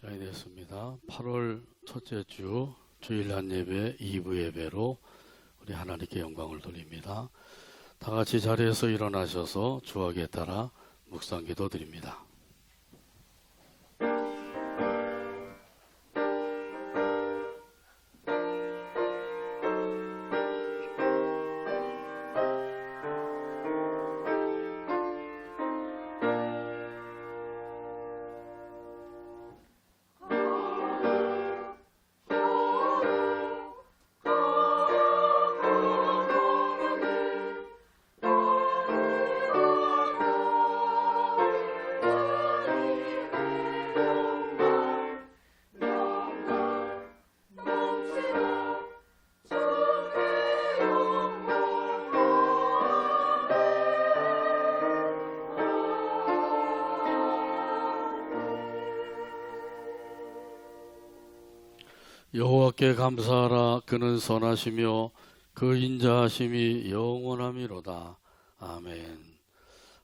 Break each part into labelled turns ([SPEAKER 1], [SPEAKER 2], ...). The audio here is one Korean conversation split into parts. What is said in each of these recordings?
[SPEAKER 1] 시간이 됐습니다. 8월 첫째 주 주일 한 예배 2부 예배로 우리 하나님께 영광을 돌립니다. 다 같이 자리에서 일어나셔서 주학에 따라 묵상 기도 드립니다. 여호와께 감사하라. 그는 선하시며 그 인자하심이 영원함이로다. 아멘.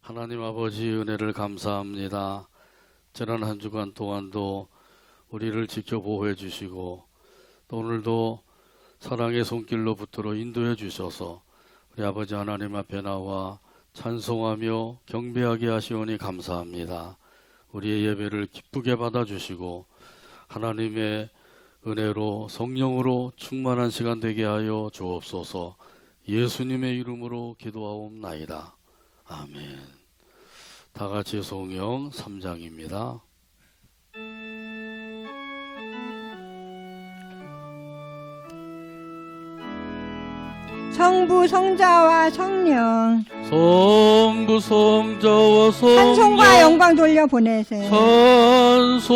[SPEAKER 1] 하나님 아버지 은혜를 감사합니다. 지난 한 주간 동안도 우리를 지켜 보호해 주시고 또 오늘도 사랑의 손길로 붙들어 인도해 주셔서 우리 아버지 하나님 앞에 나와 찬송하며 경배하게 하시오니 감사합니다. 우리의 예배를 기쁘게 받아주시고 하나님의 은혜로 성령으로 충만한 시간 되게 하여 주옵소서. 예수님의 이름으로 기도하옵나이다. 아멘. 다 같이 성경 3장입니다.
[SPEAKER 2] 성부 성자와 성령
[SPEAKER 1] 성부 성자와 성령
[SPEAKER 2] 찬송과 영광 돌려 보내세.
[SPEAKER 1] 찬송과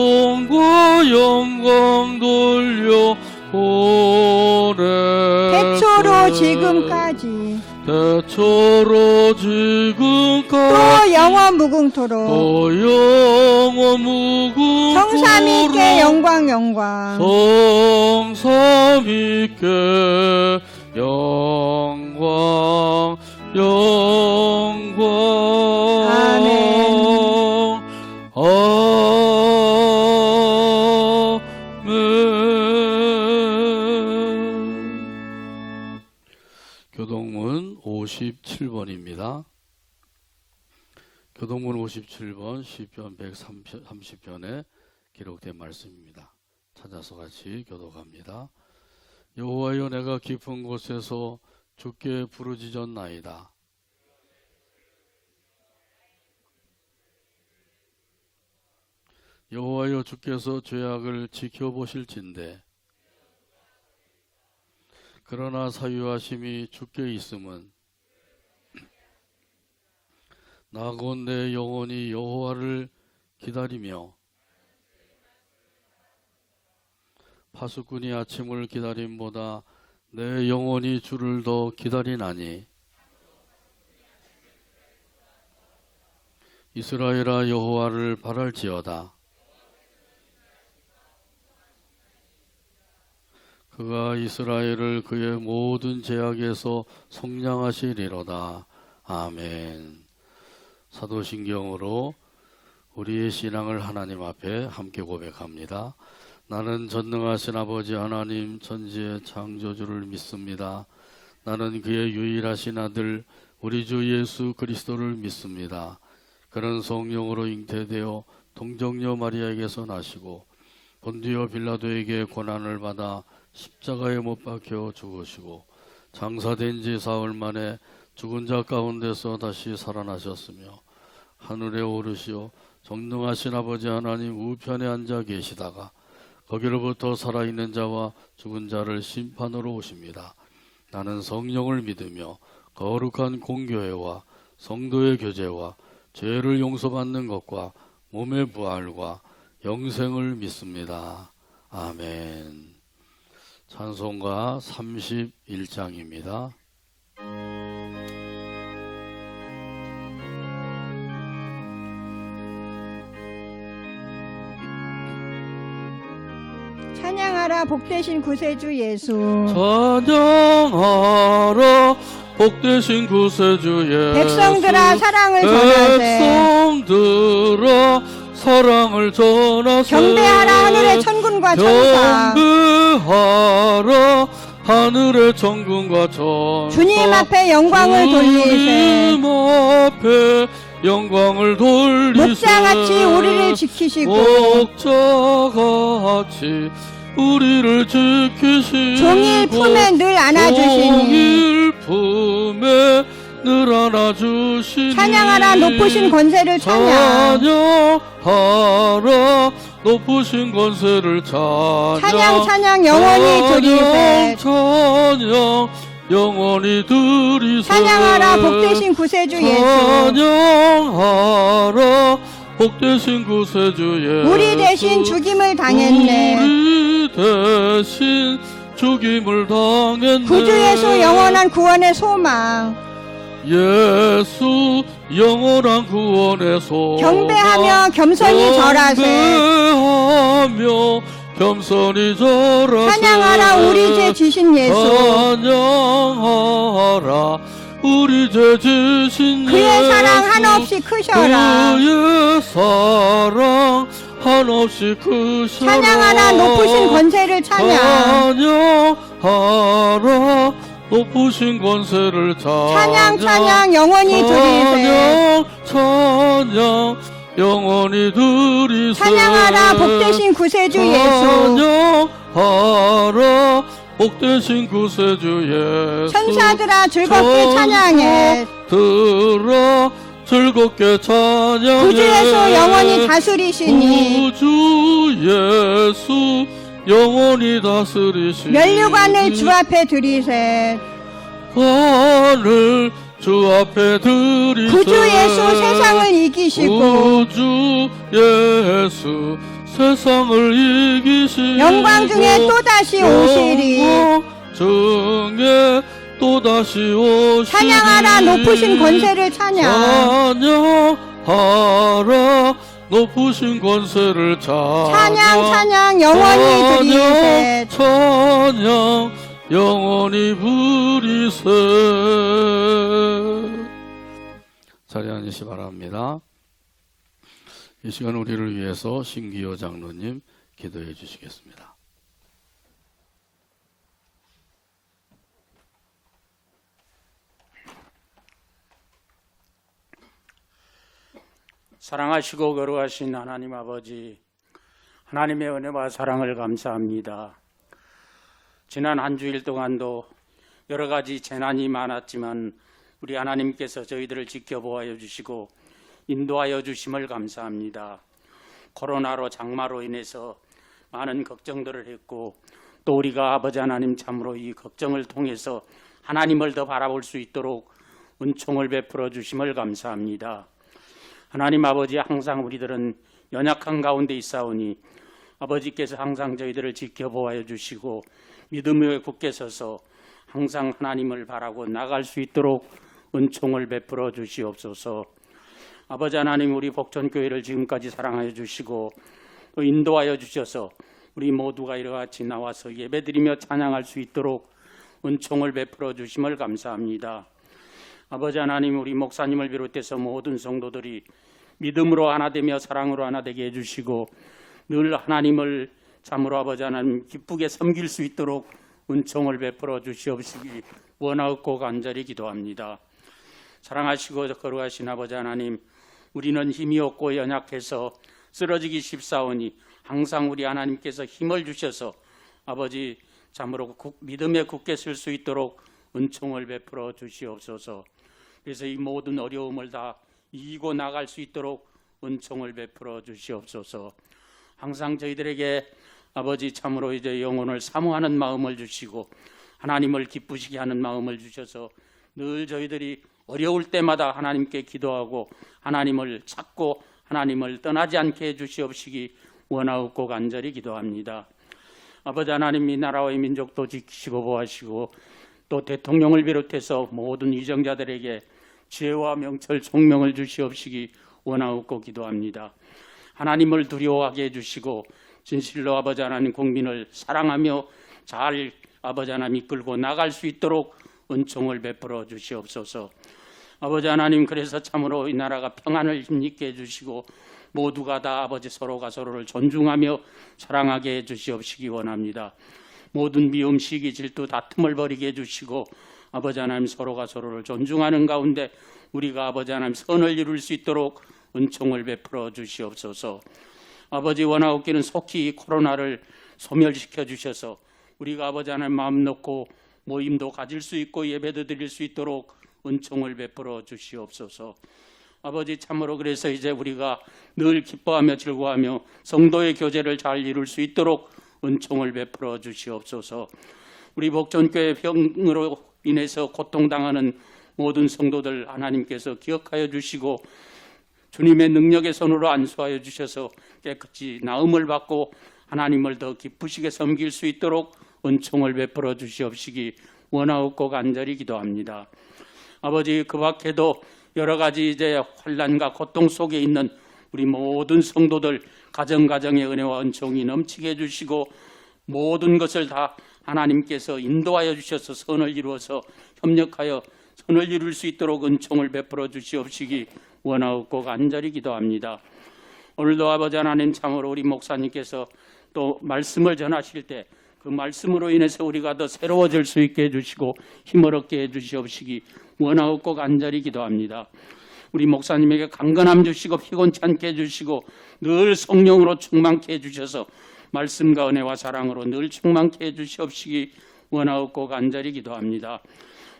[SPEAKER 1] 영광 돌려 보내.
[SPEAKER 2] 태초로 지금까지
[SPEAKER 1] 대초로 지금까지
[SPEAKER 2] 또 영원 무궁토록
[SPEAKER 1] 또 영원 무궁토록
[SPEAKER 2] 성삼위께 영광 영광
[SPEAKER 1] 성삼위께 영광 영광.
[SPEAKER 2] 아멘.
[SPEAKER 1] 아멘. 교동문 57번입니다. 교동문 57번 시편 130편에 기록된 말씀입니다. 찾아서 같이 교독합니다. 여호와여, 내가 깊은 곳에서 주께 부르짖었나이다. 여호와여, 주께서 죄악을 지켜보실진대. 그러나 사유하심이 주께 있음은 나 곧 내 영혼이 여호와를 기다리며 파수꾼이 아침을 기다림보다 내 영혼이 주를 더 기다리나니. 이스라엘아, 여호와를 바랄지어다. 그가 이스라엘을 그의 모든 죄악에서 속량하시리로다. 아멘. 사도신경으로 우리의 신앙을 하나님 앞에 함께 고백합니다. 나는 전능하신 아버지 하나님 천지의 창조주를 믿습니다. 나는 그의 유일하신 아들 우리 주 예수 그리스도를 믿습니다. 그는 성령으로 잉태되어 동정녀 마리아에게서 나시고 본디오 빌라도에게 고난을 받아 십자가에 못 박혀 죽으시고 장사된 지 사흘 만에 죽은 자 가운데서 다시 살아나셨으며 하늘에 오르시어 전능하신 아버지 하나님 우편에 앉아 계시다가 거기로부터 살아있는 자와 죽은 자를 심판으로 오십니다. 나는 성령을 믿으며 거룩한 공교회와 성도의 교제와 죄를 용서받는 것과 몸의 부활과 영생을 믿습니다. 아멘. 찬송가 31장입니다.
[SPEAKER 2] 찬양하라 복되신 구세주 예수.
[SPEAKER 1] 찬양하라 복되신 구세주 예수.
[SPEAKER 2] 백성들아 사랑을 전하세.
[SPEAKER 1] 백성들아 사랑을 전하세.
[SPEAKER 2] 경배하라 하늘의 천군과 천사.
[SPEAKER 1] 경배하라 하늘의 천군과 천사.
[SPEAKER 2] 주님 앞에 영광을 돌리세.
[SPEAKER 1] 주님 앞에 영광을 돌리세.
[SPEAKER 2] 목자같이 우리를 지키시고
[SPEAKER 1] 목자같이 우리를 지키시고
[SPEAKER 2] 종일 품에 늘 안아주시니
[SPEAKER 1] 종일 품에 늘 안아주시니
[SPEAKER 2] 찬양하라 높으신 권세를 찬양.
[SPEAKER 1] 찬양하라 높으신 권세를 찬양.
[SPEAKER 2] 찬양 찬양 영원히 드리세.
[SPEAKER 1] 찬양 영원히 드리세.
[SPEAKER 2] 찬양하라 복되신 구세주 예수.
[SPEAKER 1] 찬양하라 복되신 구세주 예수.
[SPEAKER 2] 우리 대신 죽임을 당했네.
[SPEAKER 1] 우리 대신 죽임을 당했네.
[SPEAKER 2] 구주 예수 영원한 구원의 소망.
[SPEAKER 1] 예수 영원한 구원의 소망.
[SPEAKER 2] 경배하며 겸손히 절하세.
[SPEAKER 1] 경배하며 겸손히 절하세.
[SPEAKER 2] 찬양하라 우리 죄 지신 예수.
[SPEAKER 1] 찬양하라 우리 죄 지신 예수.
[SPEAKER 2] 그의 사랑 한없이 크셔라.
[SPEAKER 1] 그의 사랑 한없이 크셔라.
[SPEAKER 2] 찬양하라 높으신 권세를 찬양.
[SPEAKER 1] 찬양하라 높으신 권세를
[SPEAKER 2] 찬양 찬양 영원히 드리세.
[SPEAKER 1] 찬양 영원히 드리세.
[SPEAKER 2] 찬양하라 복되신 구세주 예수.
[SPEAKER 1] 찬양하라 복되신 구세주 예수.
[SPEAKER 2] 천사들아 즐겁게 찬양해.
[SPEAKER 1] 천사들아 즐겁게 찬양해.
[SPEAKER 2] 구주 예수 영원히 다스리시니
[SPEAKER 1] 구주 예수 영원히 다스리시니
[SPEAKER 2] 면류관을 주 앞에 드리세.
[SPEAKER 1] 관을 주 앞에 드리세.
[SPEAKER 2] 구주 예수 세상을 이기시고
[SPEAKER 1] 구주 예수 세상을 이기시고
[SPEAKER 2] 영광 중에 또다시 오시리.
[SPEAKER 1] 영광 중에 또다시 오시리.
[SPEAKER 2] 찬양하라 높으신 권세를 찬양.
[SPEAKER 1] 찬양하라 높으신 권세를 찬양.
[SPEAKER 2] 찬양 찬양 영원히 드리세.
[SPEAKER 1] 찬양 영원히 부리세. 자리 앉으시 바랍니다. 이 시간 우리를 위해서 신기호 장로님 기도해 주시겠습니다.
[SPEAKER 3] 사랑하시고 거룩하신 하나님 아버지, 하나님의 은혜와 사랑을 감사합니다. 지난 한 주일 동안도 여러 가지 재난이 많았지만 우리 하나님께서 저희들을 지켜보아 주시고 인도하여 주심을 감사합니다. 코로나로 장마로 인해서 많은 걱정들을 했고 또 우리가 아버지 하나님 참으로 이 걱정을 통해서 하나님을 더 바라볼 수 있도록 은총을 베풀어 주심을 감사합니다. 하나님 아버지, 항상 우리들은 연약한 가운데 있사오니 아버지께서 항상 저희들을 지켜보아 주시고 믿음에 굳게 서서 항상 하나님을 바라고 나갈 수 있도록 은총을 베풀어 주시옵소서. 아버지 하나님, 우리 복전교회를 지금까지 사랑하여 주시고 또 인도하여 주셔서 우리 모두가 이같이 나와서 예배드리며 찬양할 수 있도록 은총을 베풀어 주심을 감사합니다. 아버지 하나님, 우리 목사님을 비롯해서 모든 성도들이 믿음으로 하나 되며 사랑으로 하나 되게 해주시고 늘 하나님을 참으로 아버지 하나님 기쁘게 섬길 수 있도록 은총을 베풀어 주시옵시기 원하옵고 간절히 기도합니다. 사랑하시고 거룩하신 아버지 하나님, 우리는 힘이 없고 연약해서 쓰러지기 쉽사오니 항상 우리 하나님께서 힘을 주셔서 아버지 참으로 믿음에 굳게 설 수 있도록 은총을 베풀어 주시옵소서. 그래서 이 모든 어려움을 다 이기고 나갈 수 있도록 은총을 베풀어 주시옵소서. 항상 저희들에게 아버지 참으로 이제 영혼을 사모하는 마음을 주시고 하나님을 기쁘시게 하는 마음을 주셔서 늘 저희들이 어려울 때마다 하나님께 기도하고 하나님을 찾고 하나님을 떠나지 않게 해주시옵시기 원하옵고 간절히 기도합니다. 아버지 하나님, 이 나라와 이 민족도 지키시고 보호하시고 또 대통령을 비롯해서 모든 위정자들에게 지혜와 명철 총명을 주시옵시기 원하옵고 기도합니다. 하나님을 두려워하게 해주시고 진실로 아버지 하나님 국민을 사랑하며 잘 아버지 하나님 이끌고 나갈 수 있도록 은총을 베풀어 주시옵소서. 아버지 하나님, 그래서 참으로 이 나라가 평안을 힘있게 해주시고 모두가 다 아버지 서로가 서로를 존중하며 사랑하게 해주시옵시기 원합니다. 모든 미움, 시기, 질투, 다툼을 버리게 해주시고 아버지 하나님 서로가 서로를 존중하는 가운데 우리가 아버지 하나님 선을 이룰 수 있도록 은총을 베풀어 주시옵소서. 아버지 원하옵기는 속히 이 코로나를 소멸시켜 주셔서 우리가 아버지 하나님 마음 놓고 모임도 가질 수 있고 예배도 드릴 수 있도록 은총을 베풀어 주시옵소서. 아버지 참으로 그래서 이제 우리가 늘 기뻐하며 즐거워하며 성도의 교제를 잘 이룰 수 있도록 은총을 베풀어 주시옵소서. 우리 복전교회 병으로 인해서 고통당하는 모든 성도들 하나님께서 기억하여 주시고 주님의 능력의 손으로 안수하여 주셔서 깨끗이 나음을 받고 하나님을 더 기쁘시게 섬길 수 있도록 은총을 베풀어 주시옵시기 원하옵고 간절히 기도합니다. 아버지 그 밖에도 여러 가지 이제 환난과 고통 속에 있는 우리 모든 성도들 가정가정의 은혜와 은총이 넘치게 해주시고 모든 것을 다 하나님께서 인도하여 주셔서 선을 이루어서 협력하여 선을 이룰 수 있도록 은총을 베풀어 주시옵시기 원하옵고 간절히 기도합니다. 오늘도 아버지 하나님 참으로 우리 목사님께서 또 말씀을 전하실 때 그 말씀으로 인해서 우리가 더 새로워질 수 있게 해주시고 힘을 얻게 해주시옵시기 원하옵고 간절히 기도합니다. 우리 목사님에게 강건함 주시고 피곤치 않게 해주시고 늘 성령으로 충만케 해주셔서 말씀과 은혜와 사랑으로 늘 충만케 해주시옵시기 원하옵고 간절히 기도합니다.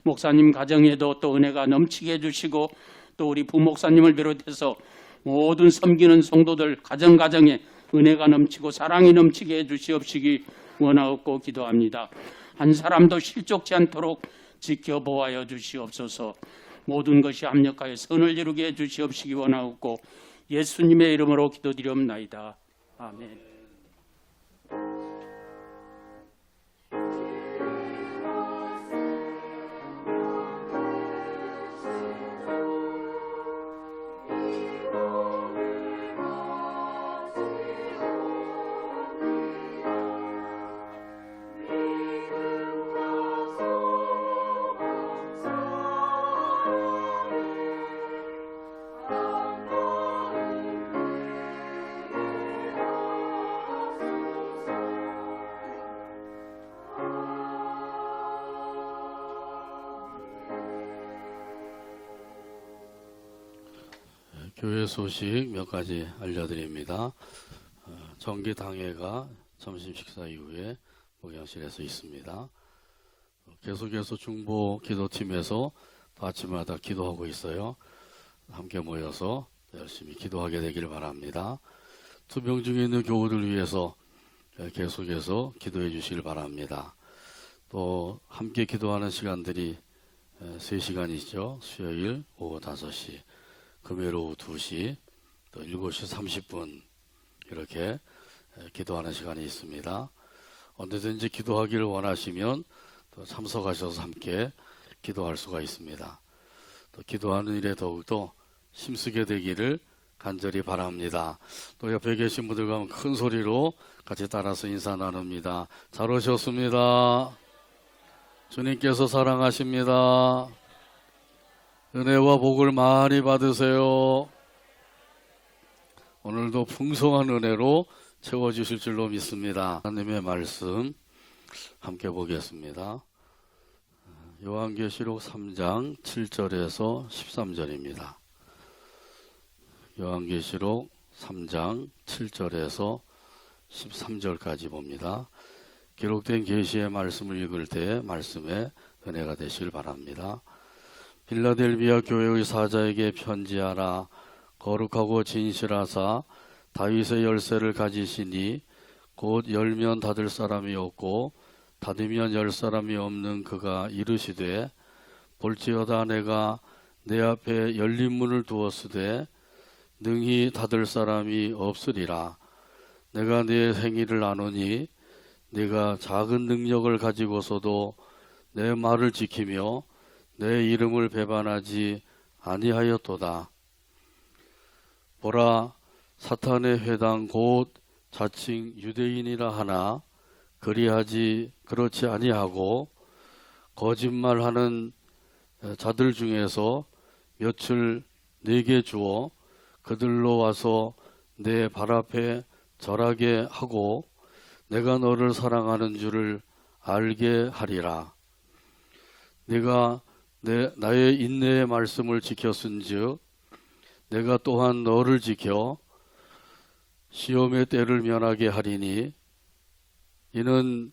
[SPEAKER 3] 목사님 가정에도 또 은혜가 넘치게 해주시고 또 우리 부목사님을 비롯해서 모든 섬기는 성도들 가정가정에 은혜가 넘치고 사랑이 넘치게 해주시옵시기 원하옵고 기도합니다. 한 사람도 실족지 않도록 지켜보아여 주시옵소서. 모든 것이 합력하여 선을 이루게 해주시옵시기 원하옵고 예수님의 이름으로 기도드리옵나이다. 아멘.
[SPEAKER 1] 교회 소식 몇 가지 알려드립니다. 정기 당회가 점심 식사 이후에 목양실에서 있습니다. 계속해서 중보 기도팀에서 아침마다 기도하고 있어요. 함께 모여서 열심히 기도하게 되길 바랍니다. 투병 중에 있는 교우들 위해서 계속해서 기도해 주시길 바랍니다. 또 함께 기도하는 시간들이 3시간이죠. 수요일 오후 5시, 금요일 오후 2시, 또 7시 30분 이렇게 기도하는 시간이 있습니다. 언제든지 기도하기를 원하시면 또 참석하셔서 함께 기도할 수가 있습니다. 또 기도하는 일에 더욱더 힘쓰게 되기를 간절히 바랍니다. 또 옆에 계신 분들과 큰 소리로 같이 따라서 인사 나눕니다. 잘 오셨습니다. 주님께서 사랑하십니다. 은혜와 복을 많이 받으세요. 오늘도 풍성한 은혜로 채워주실 줄로 믿습니다. 하나님의 말씀 함께 보겠습니다. 요한계시록 3장 7절에서 13절입니다. 요한계시록 3장 7절에서 13절까지 봅니다. 기록된 계시의 말씀을 읽을 때 말씀에 은혜가 되시길 바랍니다. 빌라델비아 교회의 사자에게 편지하라. 거룩하고 진실하사 다윗의 열쇠를 가지시니 곧 열면 닫을 사람이 없고 닫으면 열 사람이 없는 그가 이르시되 볼지어다 내가 내 앞에 열린 문을 두었으되 능히 닫을 사람이 없으리라. 내가 네 행위를 아노니 네가 작은 능력을 가지고서도 내 말을 지키며 내 이름을 배반하지 아니하였도다. 보라, 사탄의 회당 곧 자칭 유대인이라 하나 그렇지 아니하고 거짓말하는 자들 중에서 몇을 내게 주어 그들로 와서 내 발 앞에 절하게 하고 내가 너를 사랑하는 줄을 알게 하리라. 내가 나의 인내의 말씀을 지켰은즉 내가 또한 너를 지켜 시험의 때를 면하게 하리니 이는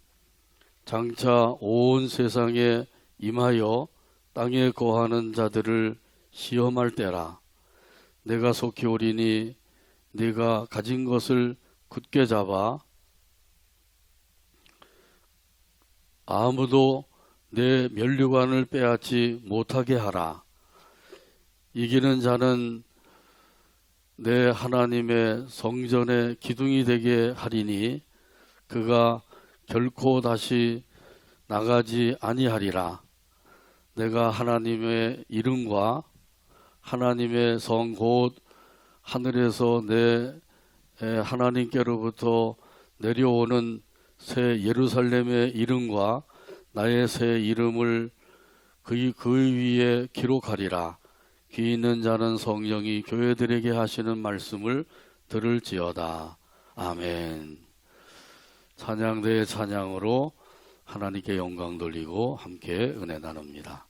[SPEAKER 1] 장차 온 세상에 임하여 땅에 거하는 자들을 시험할 때라. 내가 속히 오리니 네가 가진 것을 굳게 잡아 아무도 내 면류관을 빼앗지 못하게 하라. 이기는 자는 내 하나님의 성전의 기둥이 되게 하리니 그가 결코 다시 나가지 아니하리라. 내가 하나님의 이름과 하나님의 성 곧 하늘에서 내 하나님께로부터 내려오는 새 예루살렘의 이름과 나의 새 이름을 그 위에 기록하리라. 귀 있는 자는 성령이 교회들에게 하시는 말씀을 들을지어다. 아멘. 찬양대의 찬양으로 하나님께 영광 돌리고 함께 은혜 나눕니다.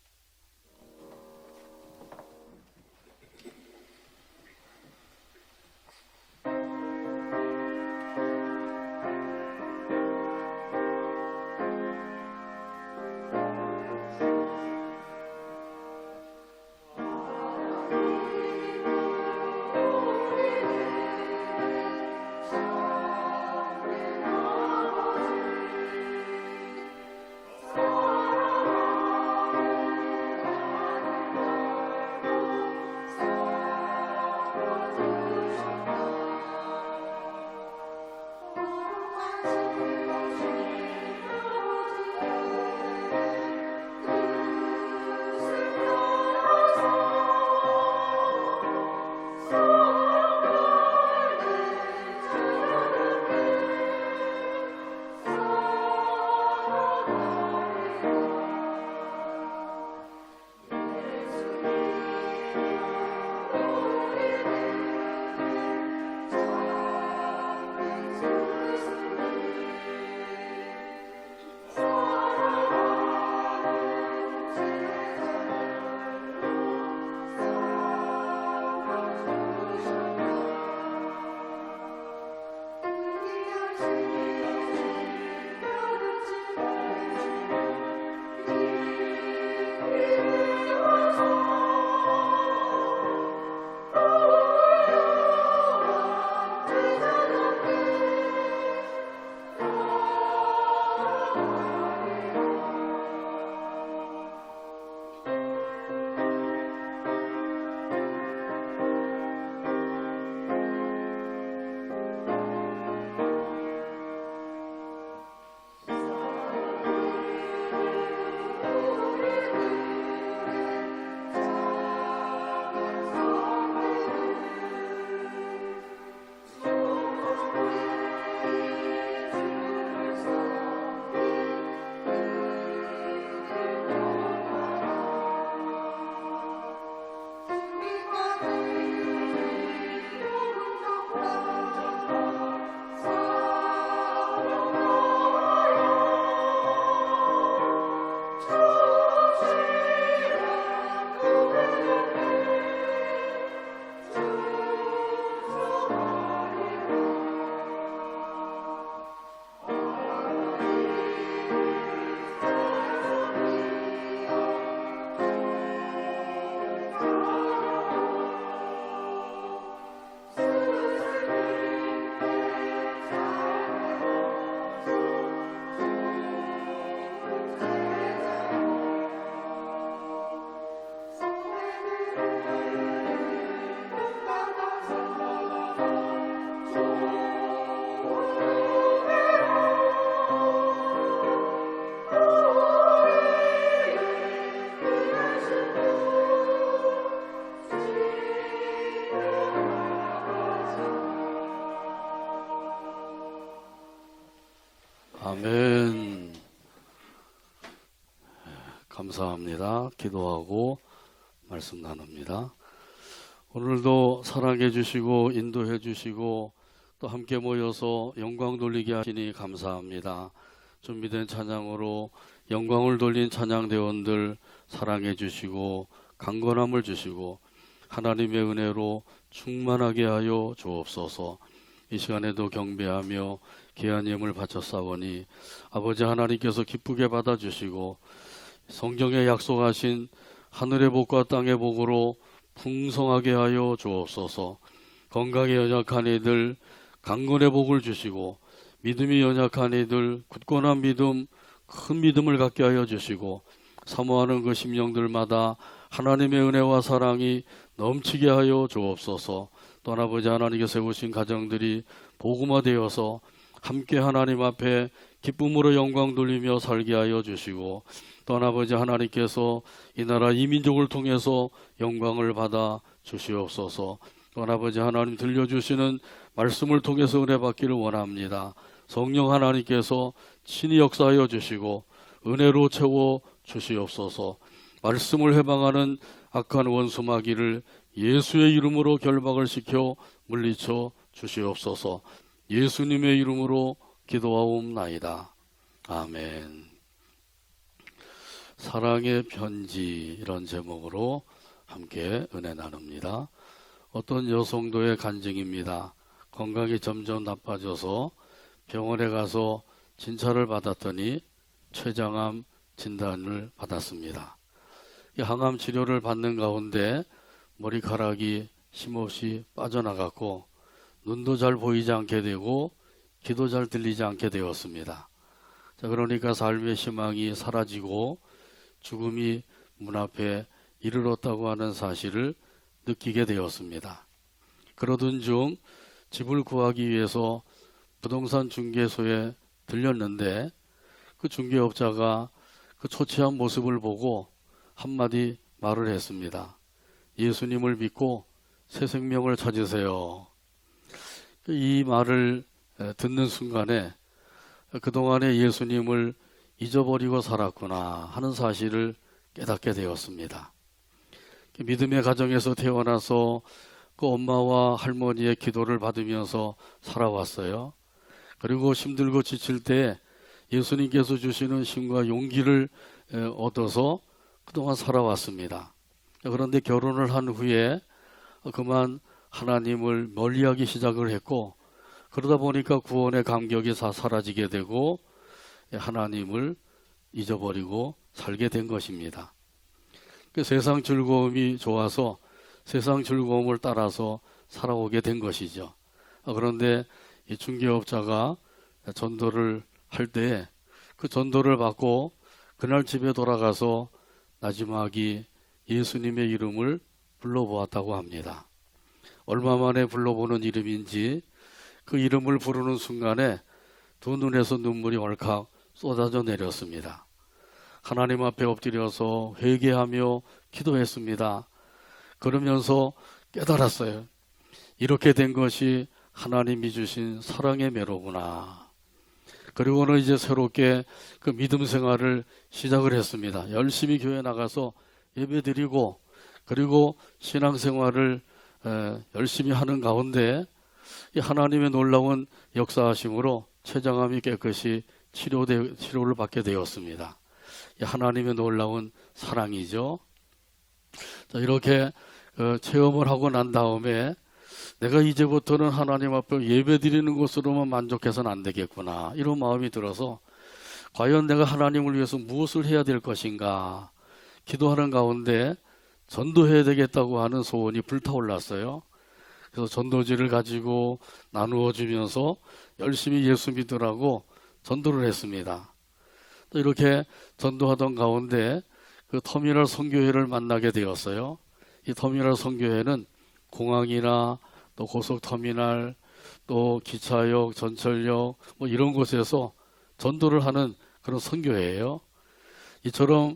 [SPEAKER 1] 아멘. 감사합니다. 기도하고 말씀 나눕니다. 오늘도 사랑해 주시고 인도해 주시고 또 함께 모여서 영광 돌리게 하시니 감사합니다. 준비된 찬양으로 영광을 돌린 찬양대원들 사랑해 주시고 강건함을 주시고 하나님의 은혜로 충만하게 하여 주옵소서. 이 시간에도 경배하며 귀한 예물 바쳤사오니 아버지 하나님께서 기쁘게 받아주시고 성경에 약속하신 하늘의 복과 땅의 복으로 풍성하게 하여 주옵소서. 건강에 연약한 이들 강건의 복을 주시고 믿음이 연약한 이들 굳건한 믿음 큰 믿음을 갖게 하여 주시고 사모하는 그 심령들마다 하나님의 은혜와 사랑이 넘치게 하여 주옵소서. 또 아버지 하나님께 세우신 가정들이 복음화되어서 함께 하나님 앞에 기쁨으로 영광 돌리며 살게 하여 주시고 또 아버지 하나님께서 이 나라 이 민족을 통해서 영광을 받아 주시옵소서. 또 아버지 하나님 들려주시는 말씀을 통해서 은혜 받기를 원합니다. 성령 하나님께서 친히 역사하여 주시고 은혜로 채워 주시옵소서. 말씀을 해방하는 악한 원수 마귀를 예수의 이름으로 결박을 시켜 물리쳐 주시옵소서. 예수님의 이름으로 기도하옵나이다. 아멘. 사랑의 편지 이런 제목으로 함께 은혜 나눕니다. 어떤 여성도의 간증입니다. 건강이 점점 나빠져서 병원에 가서 진찰을 받았더니 췌장암 진단을 받았습니다. 이 항암 치료를 받는 가운데 머리카락이 힘없이 빠져나갔고 눈도 잘 보이지 않게 되고 귀도 잘 들리지 않게 되었습니다. 자, 그러니까 삶의 희망이 사라지고 죽음이 문 앞에 이르렀다고 하는 사실을 느끼게 되었습니다. 그러던 중 집을 구하기 위해서 부동산 중개소에 들렸는데 그 중개업자가 그 초췌한 모습을 보고 한마디 말을 했습니다. 예수님을 믿고 새 생명을 찾으세요. 이 말을 듣는 순간에 그동안에 예수님을 잊어버리고 살았구나 하는 사실을 깨닫게 되었습니다. 믿음의 가정에서 태어나서 그 엄마와 할머니의 기도를 받으면서 살아왔어요. 그리고 힘들고 지칠 때 예수님께서 주시는 힘과 용기를 얻어서 그동안 살아왔습니다. 그런데 결혼을 한 후에 그만 하나님을 멀리하기 시작을 했고 그러다 보니까 구원의 감격이 다 사라지게 되고 하나님을 잊어버리고 살게 된 것입니다. 세상 즐거움이 좋아서 세상 즐거움을 따라서 살아오게 된 것이죠. 그런데 이 중개업자가 전도를 할 때 그 전도를 받고 그날 집에 돌아가서 마지막이 예수님의 이름을 불러보았다고 합니다. 얼마 만에 불러보는 이름인지 그 이름을 부르는 순간에 두 눈에서 눈물이 왈칵 쏟아져 내렸습니다. 하나님 앞에 엎드려서 회개하며 기도했습니다. 그러면서 깨달았어요. 이렇게 된 것이 하나님이 주신 사랑의 매로구나. 그리고는 이제 새롭게 그 믿음 생활을 시작을 했습니다. 열심히 교회 나가서 예배드리고 그리고 신앙생활을 열심히 하는 가운데 하나님의 놀라운 역사하심으로 췌장암이 깨끗이 치료를 받게 되었습니다. 하나님의 놀라운 사랑이죠. 자, 이렇게 체험을 하고 난 다음에 내가 이제부터는 하나님 앞에 예배드리는 것으로만 만족해서는 안 되겠구나 이런 마음이 들어서 과연 내가 하나님을 위해서 무엇을 해야 될 것인가 기도하는 가운데 전도해야 되겠다고 하는 소원이 불타올랐어요. 그래서 전도지를 가지고 나누어 주면서 열심히 예수 믿으라고 전도를 했습니다. 또 이렇게 전도하던 가운데 그 터미널 선교회를 만나게 되었어요. 이 터미널 선교회는 공항이나 또 고속터미널 또 기차역, 전철역 뭐 이런 곳에서 전도를 하는 그런 선교회예요. 이처럼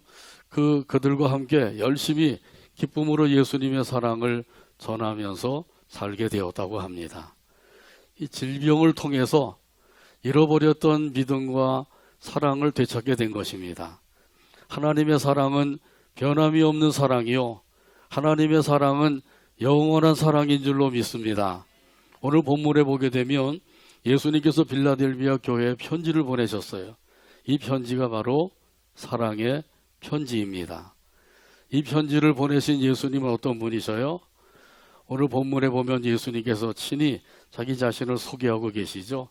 [SPEAKER 1] 그들과 함께 열심히 기쁨으로 예수님의 사랑을 전하면서 살게 되었다고 합니다. 이 질병을 통해서 잃어버렸던 믿음과 사랑을 되찾게 된 것입니다. 하나님의 사랑은 변함이 없는 사랑이요. 하나님의 사랑은 영원한 사랑인 줄로 믿습니다. 오늘 본문에 보게 되면 예수님께서 빌라델비아 교회에 편지를 보내셨어요. 이 편지가 바로 사랑의 편지입니다. 이 편지를 보내신 예수님은 어떤 분이셔요? 오늘 본문에 보면 예수님께서 친히 자기 자신을 소개하고 계시죠.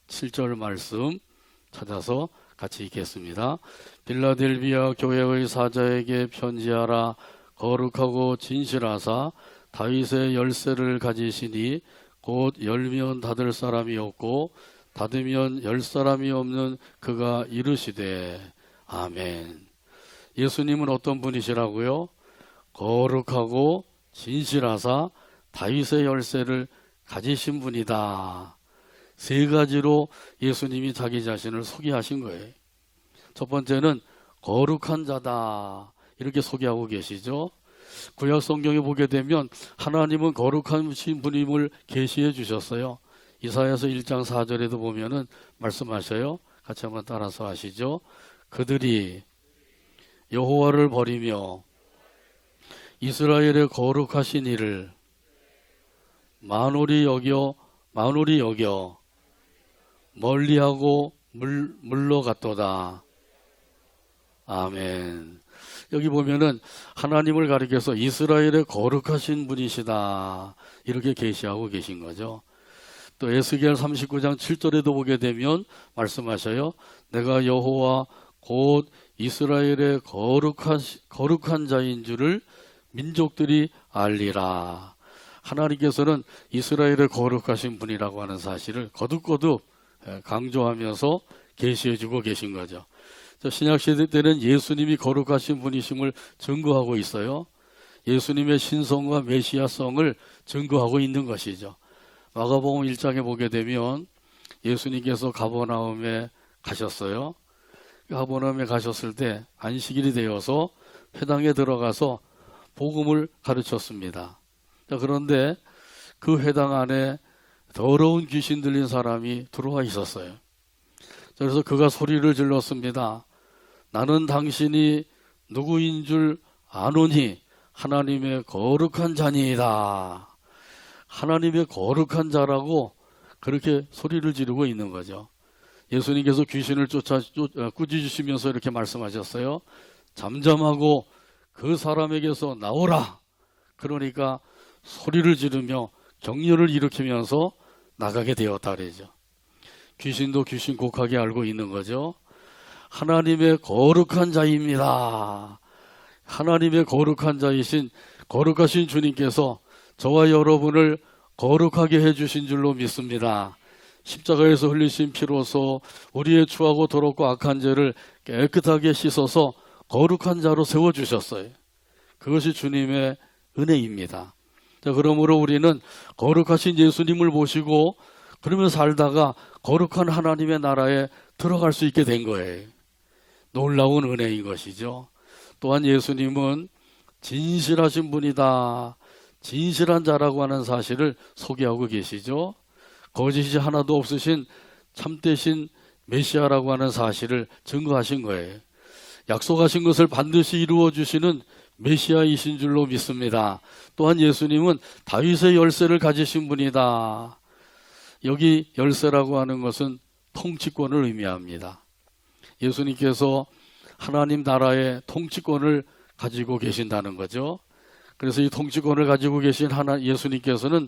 [SPEAKER 1] 7절 말씀 찾아서 같이 읽겠습니다. 빌라델비아 교회의 사자에게 편지하라. 거룩하고 진실하사 다윗의 열쇠를 가지시니 곧 열면 닫을 사람이 없고 닫으면 열 사람이 없는 그가 이르시되 아멘. 예수님은 어떤 분이시라고요? 거룩하고 진실하사 다윗의 열쇠를 가지신 분이다. 세 가지로 예수님이 자기 자신을 소개하신 거예요. 첫 번째는 거룩한 자다. 이렇게 소개하고 계시죠. 구약 성경에 보게 되면 하나님은 거룩하신 분임을 계시해 주셨어요. 이사야서 1장 4절에도 보면은 말씀하셔요. 같이 한번 따라서 하시죠. 그들이 여호와를 버리며 이스라엘의 거룩하신 이를 만홀히 여겨 멀리하고 물러갔도다. 아멘. 여기 보면은 하나님을 가리켜서 이스라엘의 거룩하신 분이시다. 이렇게 계시하고 계신 거죠. 또 에스겔 39장 7절에도 보게 되면 말씀하셔요. 내가 여호와 곧 이스라엘의 거룩한 자인 줄을 민족들이 알리라. 하나님께서는 이스라엘의 거룩하신 분이라고 하는 사실을 거듭거듭 강조하면서 계시해주고 계신 거죠. 신약시대 때는 예수님이 거룩하신 분이심을 증거하고 있어요. 예수님의 신성과 메시아성을 증거하고 있는 것이죠. 마가복음 1장에 보게 되면 예수님께서 가버나움에 가셨어요. 가버나움에 가셨을 때 안식일이 되어서 회당에 들어가서 복음을 가르쳤습니다. 그런데 그 회당 안에 더러운 귀신 들린 사람이 들어와 있었어요. 그래서 그가 소리를 질렀습니다. 나는 당신이 누구인 줄 아노니 하나님의 거룩한 자니이다. 하나님의 거룩한 자라고 그렇게 소리를 지르고 있는 거죠. 예수님께서 귀신을 꾸짖으시면서 이렇게 말씀하셨어요. 잠잠하고 그 사람에게서 나오라. 그러니까 소리를 지르며 격려를 일으키면서 나가게 되었다 그러죠. 귀신도 귀신 곡하게 알고 있는 거죠. 하나님의 거룩한 자입니다. 하나님의 거룩한 자이신 거룩하신 주님께서 저와 여러분을 거룩하게 해주신 줄로 믿습니다. 십자가에서 흘리신 피로서 우리의 추하고 더럽고 악한 죄를 깨끗하게 씻어서 거룩한 자로 세워주셨어요. 그것이 주님의 은혜입니다. 자, 그러므로 우리는 거룩하신 예수님을 모시고 그러면 살다가 거룩한 하나님의 나라에 들어갈 수 있게 된 거예요. 놀라운 은혜인 것이죠. 또한 예수님은 진실하신 분이다. 진실한 자라고 하는 사실을 소개하고 계시죠. 거짓이 하나도 없으신 참되신 메시아라고 하는 사실을 증거하신 거예요. 약속하신 것을 반드시 이루어 주시는 메시아이신 줄로 믿습니다. 또한 예수님은 다윗의 열쇠를 가지신 분이다. 여기 열쇠라고 하는 것은 통치권을 의미합니다. 예수님께서 하나님 나라의 통치권을 가지고 계신다는 거죠. 그래서 이 통치권을 가지고 계신 예수님께서는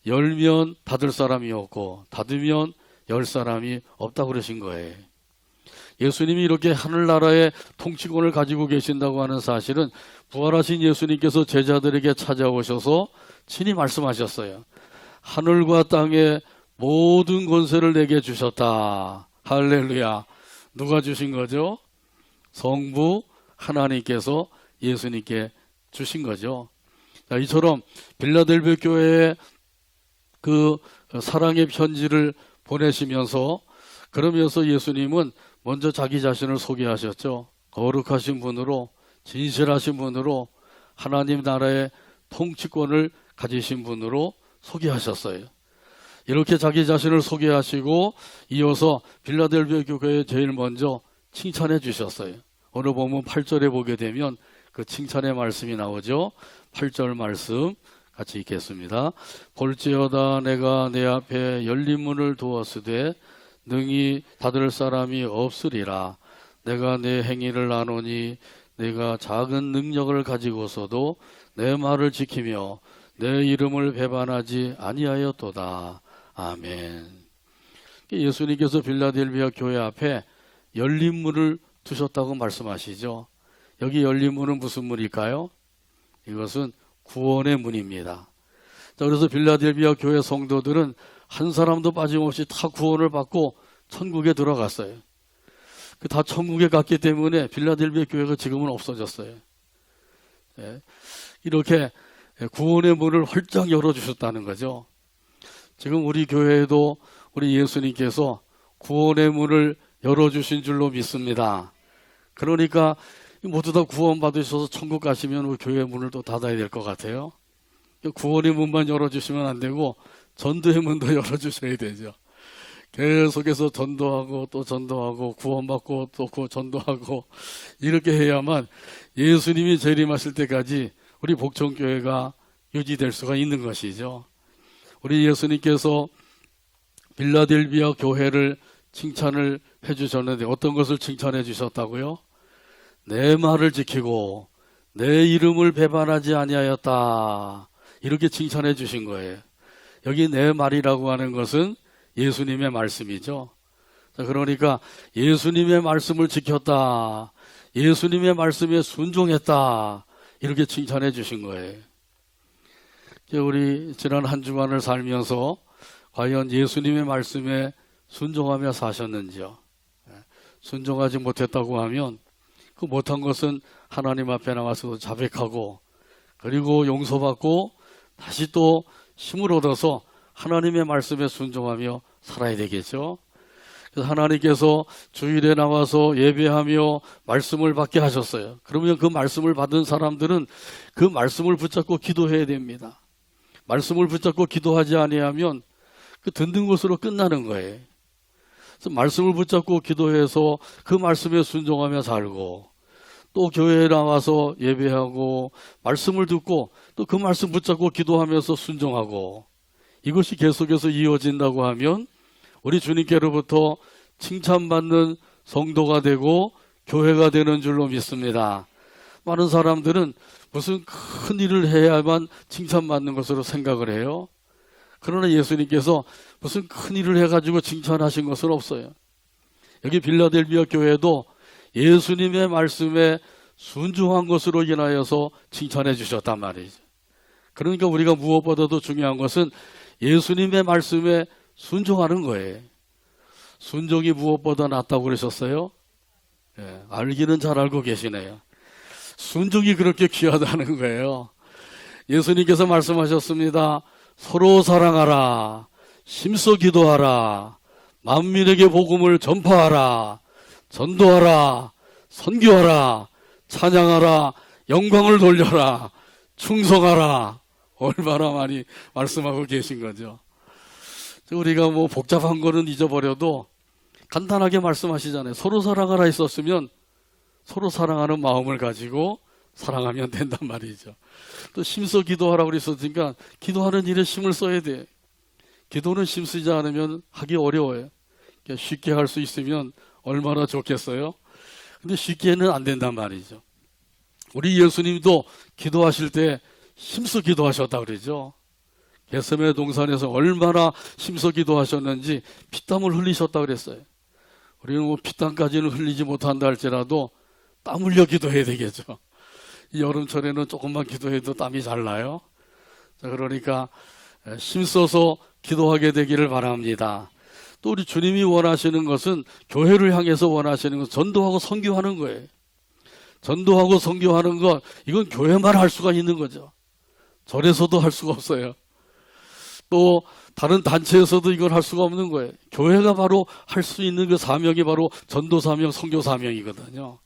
[SPEAKER 1] 열면 닫을 사람이 없고 닫으면 열 사람이 없다고 그러신 거예요. 예수님이 이렇게 하늘나라의 통치권을 가지고 계신다고 하는 사실은 부활하신 예수님께서 제자들에게 찾아오셔서 친히 말씀하셨어요. 하늘과 땅의 모든 권세를 내게 주셨다. 할렐루야. 누가 주신 거죠? 성부 하나님께서 예수님께 주신 거죠. 자, 이처럼 빌라델비아 교회에 그 사랑의 편지를 보내시면서 그러면서 예수님은 먼저 자기 자신을 소개하셨죠. 거룩하신 분으로 진실하신 분으로 하나님 나라의 통치권을 가지신 분으로 소개하셨어요. 이렇게 자기 자신을 소개하시고 이어서 빌라델비아 교회에 제일 먼저 칭찬해 주셨어요. 오늘 보면 8절에 보게 되면 그 칭찬의 말씀이 나오죠. 8절 말씀 같이 읽겠습니다. 볼지어다 내가 내 앞에 열린 문을 두었으되 능히 닫을 사람이 없으리라. 내가 내 행위를 아노니 내가 작은 능력을 가지고서도 내 말을 지키며 내 이름을 배반하지 아니하였도다. 아멘. 예수님께서 빌라델비아 교회 앞에 열린 문을 두셨다고 말씀하시죠. 여기 열린 문은 무슨 문일까요? 이것은 구원의 문입니다. 자, 그래서 빌라델비아 교회 성도들은 한 사람도 빠짐없이 다 구원을 받고 천국에 들어갔어요. 다 천국에 갔기 때문에 빌라델비아 교회가 지금은 없어졌어요. 예, 이렇게 구원의 문을 활짝 열어주셨다는 거죠. 지금 우리 교회에도 우리 예수님께서 구원의 문을 열어주신 줄로 믿습니다. 그러니까 모두 다 구원받으셔서 천국 가시면 우리 교회 문을 또 닫아야 될 것 같아요. 구원의 문만 열어주시면 안 되고 전도의 문도 열어주셔야 되죠. 계속해서 전도하고 또 전도하고 구원받고 또 전도하고 이렇게 해야만 예수님이 재림하실 때까지 우리 복천교회가 유지될 수가 있는 것이죠. 우리 예수님께서 빌라델비아 교회를 칭찬을 해주셨는데 어떤 것을 칭찬해 주셨다고요? 내 말을 지키고 내 이름을 배반하지 아니하였다. 이렇게 칭찬해 주신 거예요. 여기 내 말이라고 하는 것은 예수님의 말씀이죠. 그러니까 예수님의 말씀을 지켰다. 예수님의 말씀에 순종했다. 이렇게 칭찬해 주신 거예요. 우리 지난 한 주간을 살면서 과연 예수님의 말씀에 순종하며 사셨는지요? 순종하지 못했다고 하면 그 못한 것은 하나님 앞에 나와서 자백하고 그리고 용서받고 다시 또 힘을 얻어서 하나님의 말씀에 순종하며 살아야 되겠죠. 그래서 하나님께서 주일에 나와서 예배하며 말씀을 받게 하셨어요. 그러면 그 말씀을 받은 사람들은 그 말씀을 붙잡고 기도해야 됩니다. 말씀을 붙잡고 기도하지 아니하면 그 듣는 것으로 끝나는 거예요. 그래서 말씀을 붙잡고 기도해서 그 말씀에 순종하며 살고 또 교회에 나와서 예배하고 말씀을 듣고 또 그 말씀 붙잡고 기도하면서 순종하고 이것이 계속해서 이어진다고 하면 우리 주님께로부터 칭찬받는 성도가 되고 교회가 되는 줄로 믿습니다. 많은 사람들은 무슨 큰 일을 해야만 칭찬받는 것으로 생각을 해요. 그러나 예수님께서 무슨 큰 일을 해가지고 칭찬하신 것은 없어요. 여기 빌라델비아 교회도 예수님의 말씀에 순종한 것으로 인하여서 칭찬해 주셨단 말이죠. 그러니까 우리가 무엇보다도 중요한 것은 예수님의 말씀에 순종하는 거예요. 순종이 무엇보다 낫다고 그러셨어요? 예, 알기는 잘 알고 계시네요. 순종이 그렇게 귀하다는 거예요. 예수님께서 말씀하셨습니다. 서로 사랑하라. 힘써 기도하라. 만민에게 복음을 전파하라. 전도하라. 선교하라. 찬양하라. 영광을 돌려라. 충성하라. 얼마나 많이 말씀하고 계신 거죠. 우리가 뭐 복잡한 거는 잊어버려도 간단하게 말씀하시잖아요. 서로 사랑하라 했었으면 서로 사랑하는 마음을 가지고 사랑하면 된단 말이죠. 또 힘써 기도하라고 그랬으니까 기도하는 일에 힘을 써야 돼. 기도는 힘쓰지 않으면 하기 어려워요. 쉽게 할 수 있으면 얼마나 좋겠어요. 근데 쉽게는 안 된단 말이죠. 우리 예수님도 기도하실 때 힘써 기도하셨다 그러죠. 겟세마네 동산에서 얼마나 힘써 기도하셨는지 피땀을 흘리셨다 그랬어요. 우리는 뭐 피땀까지는 흘리지 못한다 할지라도 땀 흘려 기도해야 되겠죠. 이 여름철에는 조금만 기도해도 땀이 잘 나요. 자, 그러니까 힘써서 기도하게 되기를 바랍니다. 또 우리 주님이 원하시는 것은 교회를 향해서 원하시는 것은 전도하고 선교하는 거예요. 전도하고 선교하는 것, 이건 교회만 할 수가 있는 거죠. 절에서도 할 수가 없어요. 또 다른 단체에서도 이걸 할 수가 없는 거예요. 교회가 바로 할 수 있는 그 사명이 바로 전도 사명, 선교 사명이거든요.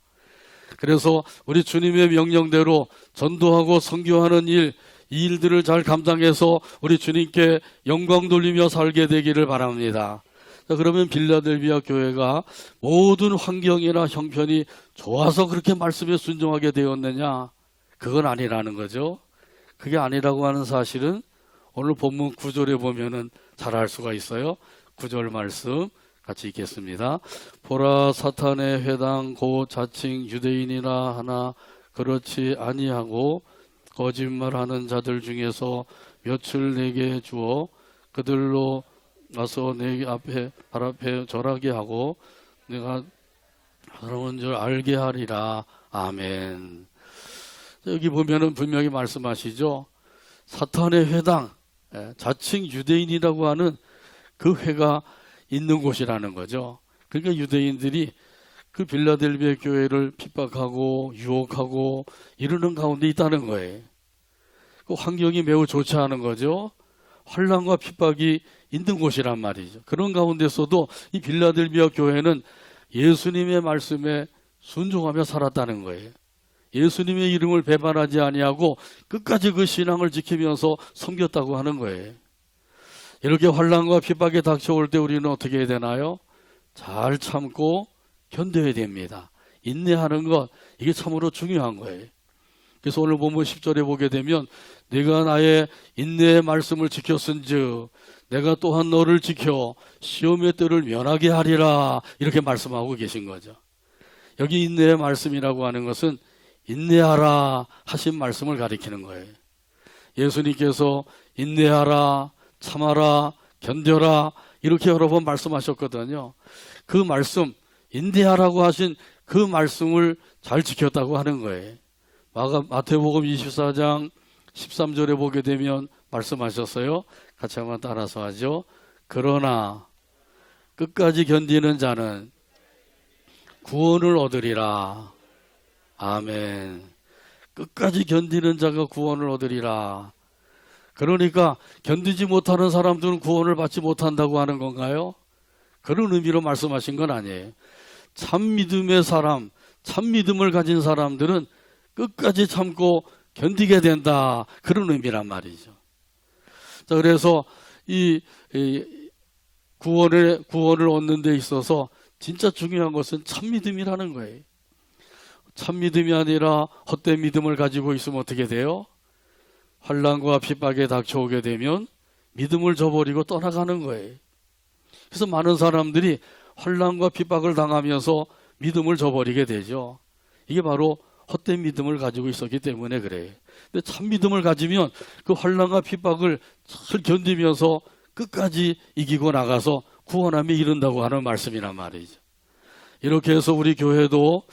[SPEAKER 1] 그래서 우리 주님의 명령대로 전도하고 선교하는 일, 이 일들을 잘 감당해서 우리 주님께 영광 돌리며 살게 되기를 바랍니다. 자, 그러면 빌라델비아 교회가 모든 환경이나 형편이 좋아서 그렇게 말씀에 순종하게 되었느냐? 그건 아니라는 거죠. 그게 아니라고 하는 사실은 오늘 본문 9절에 보면은 잘 알 수가 있어요. 9절 말씀 같이 읽겠습니다. 보라 사탄의 회당 곧 자칭 유대인이라 하나 그렇지 아니하고 거짓말하는 자들 중에서 몇을 내게 주어 그들로 와서 내 발 앞에 절하게 하고 내가 하나님인 줄 알게 하리라. 아멘. 여기 보면은 분명히 말씀하시죠. 사탄의 회당, 자칭 유대인이라고 하는 그 회가 있는 곳이라는 거죠. 그러니까 유대인들이 그 빌라델비아 교회를 핍박하고 유혹하고 이러는 가운데 있다는 거예요. 그 환경이 매우 좋지 않은 거죠. 환난과 핍박이 있는 곳이란 말이죠. 그런 가운데서도 이 빌라델비아 교회는 예수님의 말씀에 순종하며 살았다는 거예요. 예수님의 이름을 배반하지 아니하고 끝까지 그 신앙을 지키면서 섬겼다고 하는 거예요. 이렇게 환난과 핍박이 닥쳐올 때 우리는 어떻게 해야 되나요? 잘 참고 견뎌야 됩니다. 인내하는 것, 이게 참으로 중요한 거예요. 그래서 오늘 본문 10절에 보게 되면 내가 나의 인내의 말씀을 지켰은즉 내가 또한 너를 지켜 시험의 때를 면하게 하리라, 이렇게 말씀하고 계신 거죠. 여기 인내의 말씀이라고 하는 것은 인내하라 하신 말씀을 가리키는 거예요. 예수님께서 인내하라, 참아라, 견뎌라 이렇게 여러 번 말씀하셨거든요. 그 말씀, 인내하라고 하신 그 말씀을 잘 지켰다고 하는 거예요. 마태복음 24장 13절에 보게 되면 말씀하셨어요. 같이 한번 따라서 하죠. 그러나 끝까지 견디는 자는 구원을 얻으리라. 아멘. 끝까지 견디는 자가 구원을 얻으리라. 그러니까 견디지 못하는 사람들은 구원을 받지 못한다고 하는 건가요? 그런 의미로 말씀하신 건 아니에요. 참 믿음의 사람, 참 믿음을 가진 사람들은 끝까지 참고 견디게 된다, 그런 의미란 말이죠. 자, 그래서 이 구원을 얻는 데 있어서 진짜 중요한 것은 참 믿음이라는 거예요. 참 믿음이 아니라 헛된 믿음을 가지고 있으면 어떻게 돼요? 환난과 핍박에 닥쳐오게 되면 믿음을 저버리고 떠나가는 거예요. 그래서 많은 사람들이 환난과 핍박을 당하면서 믿음을 저버리게 되죠. 이게 바로 헛된 믿음을 가지고 있었기 때문에 그래요. 근데 참 믿음을 가지면 그 환난과 핍박을 잘 견디면서 끝까지 이기고 나가서 구원함에 이른다고 하는 말씀이란 말이죠. 이렇게 해서 우리 교회도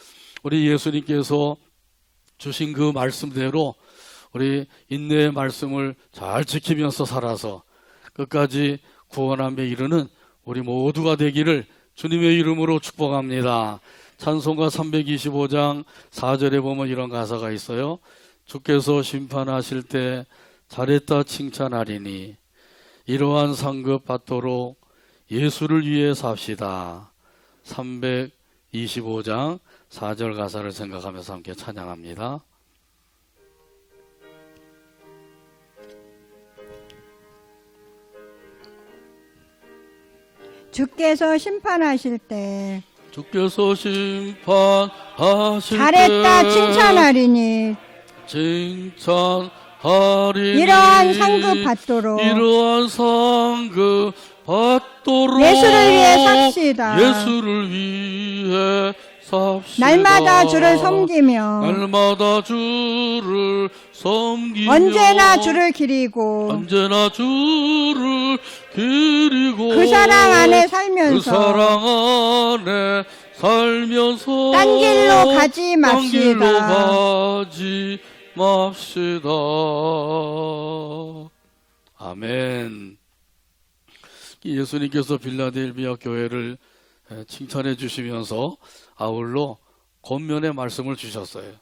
[SPEAKER 1] 우리 예수님께서 주신 그 말씀대로 우리 인내의 말씀을 잘 지키면서 살아서 끝까지 구원함에 이르는 우리 모두가 되기를 주님의 이름으로 축복합니다. 찬송가 325장 4절에 보면 이런 가사가 있어요. 주께서 심판하실 때 잘했다 칭찬하리니 이러한 상급 받도록 예수를 위해 삽시다. 325장 4절 가사를 생각하면서 함께 찬양합니다.
[SPEAKER 2] 주께서 심판하실 때
[SPEAKER 1] 주께서 심판하실
[SPEAKER 2] 잘했다
[SPEAKER 1] 때
[SPEAKER 2] 칭찬하리니
[SPEAKER 1] 칭찬하리니
[SPEAKER 2] 이러한 상급 받도록
[SPEAKER 1] 이러한 상급 받도록
[SPEAKER 2] 예수를 위해 삽시다.
[SPEAKER 1] 예수를 위해 삽시다.
[SPEAKER 2] 날마다 주를 섬기며
[SPEAKER 1] 날마다 주를 섬기며
[SPEAKER 2] 언제나 주를 기리고
[SPEAKER 1] 언제나 주를 기리고
[SPEAKER 2] 그 사랑 안에
[SPEAKER 1] 그
[SPEAKER 2] 살면서
[SPEAKER 1] 사랑 안에 살면서
[SPEAKER 2] 딴 길로 가지
[SPEAKER 1] 딴 길로
[SPEAKER 2] 맙시다.
[SPEAKER 1] 가지 맙시다. 아멘. 예수님께서 빌라델비아 교회를 칭찬해 주시면서 아울러 권면의 말씀을 주셨어요.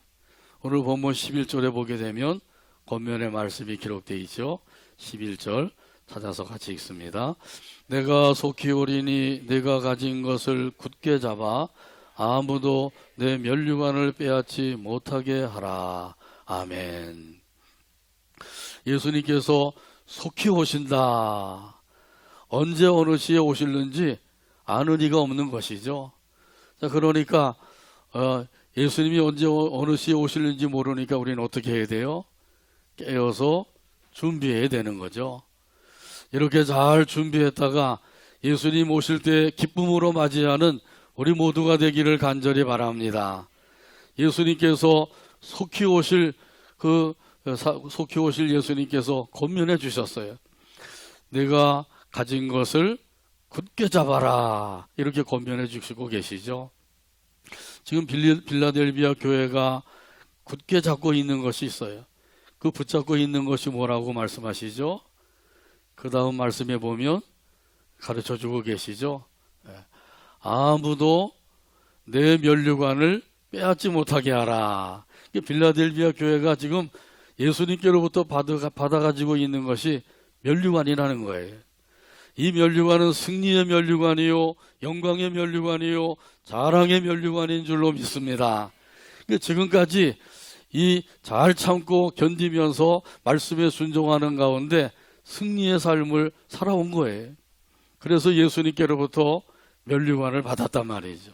[SPEAKER 1] 오늘 본문 11절에 보게 되면 권면의 말씀이 기록되어 있죠. 11절 찾아서 같이 읽습니다. 내가 속히 오리니 내가 가진 것을 굳게 잡아 아무도 내 면류관을 빼앗지 못하게 하라. 아멘. 예수님께서 속히 오신다. 언제 어느 시에 오실는지 아는 이가 없는 것이죠. 자, 그러니까 예수님이 언제 어느 시에 오실는지 모르니까 우리는 어떻게 해야 돼요? 깨어서 준비해야 되는 거죠. 이렇게 잘 준비했다가 예수님 오실 때 기쁨으로 맞이하는 우리 모두가 되기를 간절히 바랍니다. 예수님께서 속히 오실 예수님께서 권면해 주셨어요. 내가 가진 것을 굳게 잡아라, 이렇게 권면해 주시고 계시죠. 지금 빌라델비아 교회가 굳게 잡고 있는 것이 있어요. 그 붙잡고 있는 것이 뭐라고 말씀하시죠? 그 다음 말씀에 보면 가르쳐 주고 계시죠. 아무도 내 면류관을 빼앗지 못하게 하라. 빌라델비아 교회가 지금 예수님께로부터 받아가지고 있는 것이 면류관이라는 거예요. 이 면류관은 승리의 면류관이요, 영광의 면류관이요, 자랑의 면류관인 줄로 믿습니다. 지금까지 이 잘 참고 견디면서 말씀에 순종하는 가운데 승리의 삶을 살아온 거예요. 그래서 예수님께로부터 면류관을 받았단 말이죠.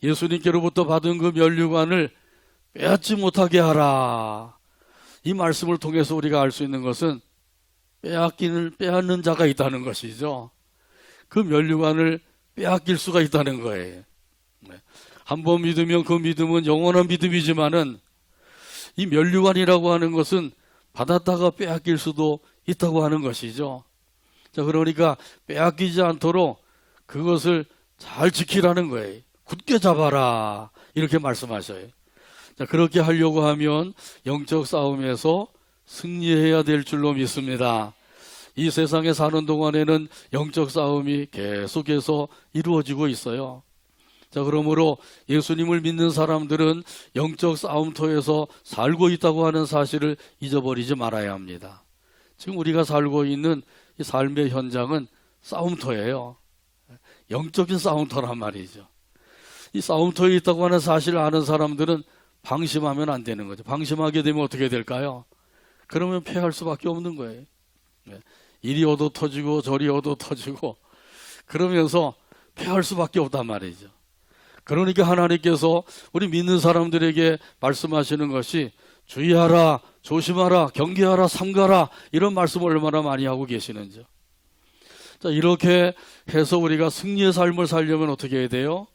[SPEAKER 1] 예수님께로부터 받은 그 면류관을 빼앗지 못하게 하라. 이 말씀을 통해서 우리가 알 수 있는 것은 빼앗는 자가 있다는 것이죠. 그 면류관을 빼앗길 수가 있다는 거예요. 한번 믿으면 그 믿음은 영원한 믿음이지만은 이 면류관이라고 하는 것은 받았다가 빼앗길 수도 있다고 하는 것이죠. 자, 그러니까 빼앗기지 않도록 그것을 잘 지키라는 거예요. 굳게 잡아라, 이렇게 말씀하셔요. 자, 그렇게 하려고 하면 영적 싸움에서 승리해야 될 줄로 믿습니다. 이 세상에 사는 동안에는 영적 싸움이 계속해서 이루어지고 있어요. 자, 그러므로 예수님을 믿는 사람들은 영적 싸움터에서 살고 있다고 하는 사실을 잊어버리지 말아야 합니다. 지금 우리가 살고 있는 이 삶의 현장은 싸움터예요. 영적인 싸움터란 말이죠. 이 싸움터에 있다고 하는 사실을 아는 사람들은 방심하면 안 되는 거죠. 방심하게 되면 어떻게 될까요? 그러면 패할 수밖에 없는 거예요. 이리 얻어 터지고 저리 얻어 터지고 그러면서 패할 수밖에 없단 말이죠. 그러니까 하나님께서 우리 믿는 사람들에게 말씀하시는 것이 주의하라, 조심하라, 경계하라, 삼가라, 이런 말씀을 얼마나 많이 하고 계시는지. 자, 이렇게 해서 우리가 승리의 삶을 살려면 어떻게 해야 돼요?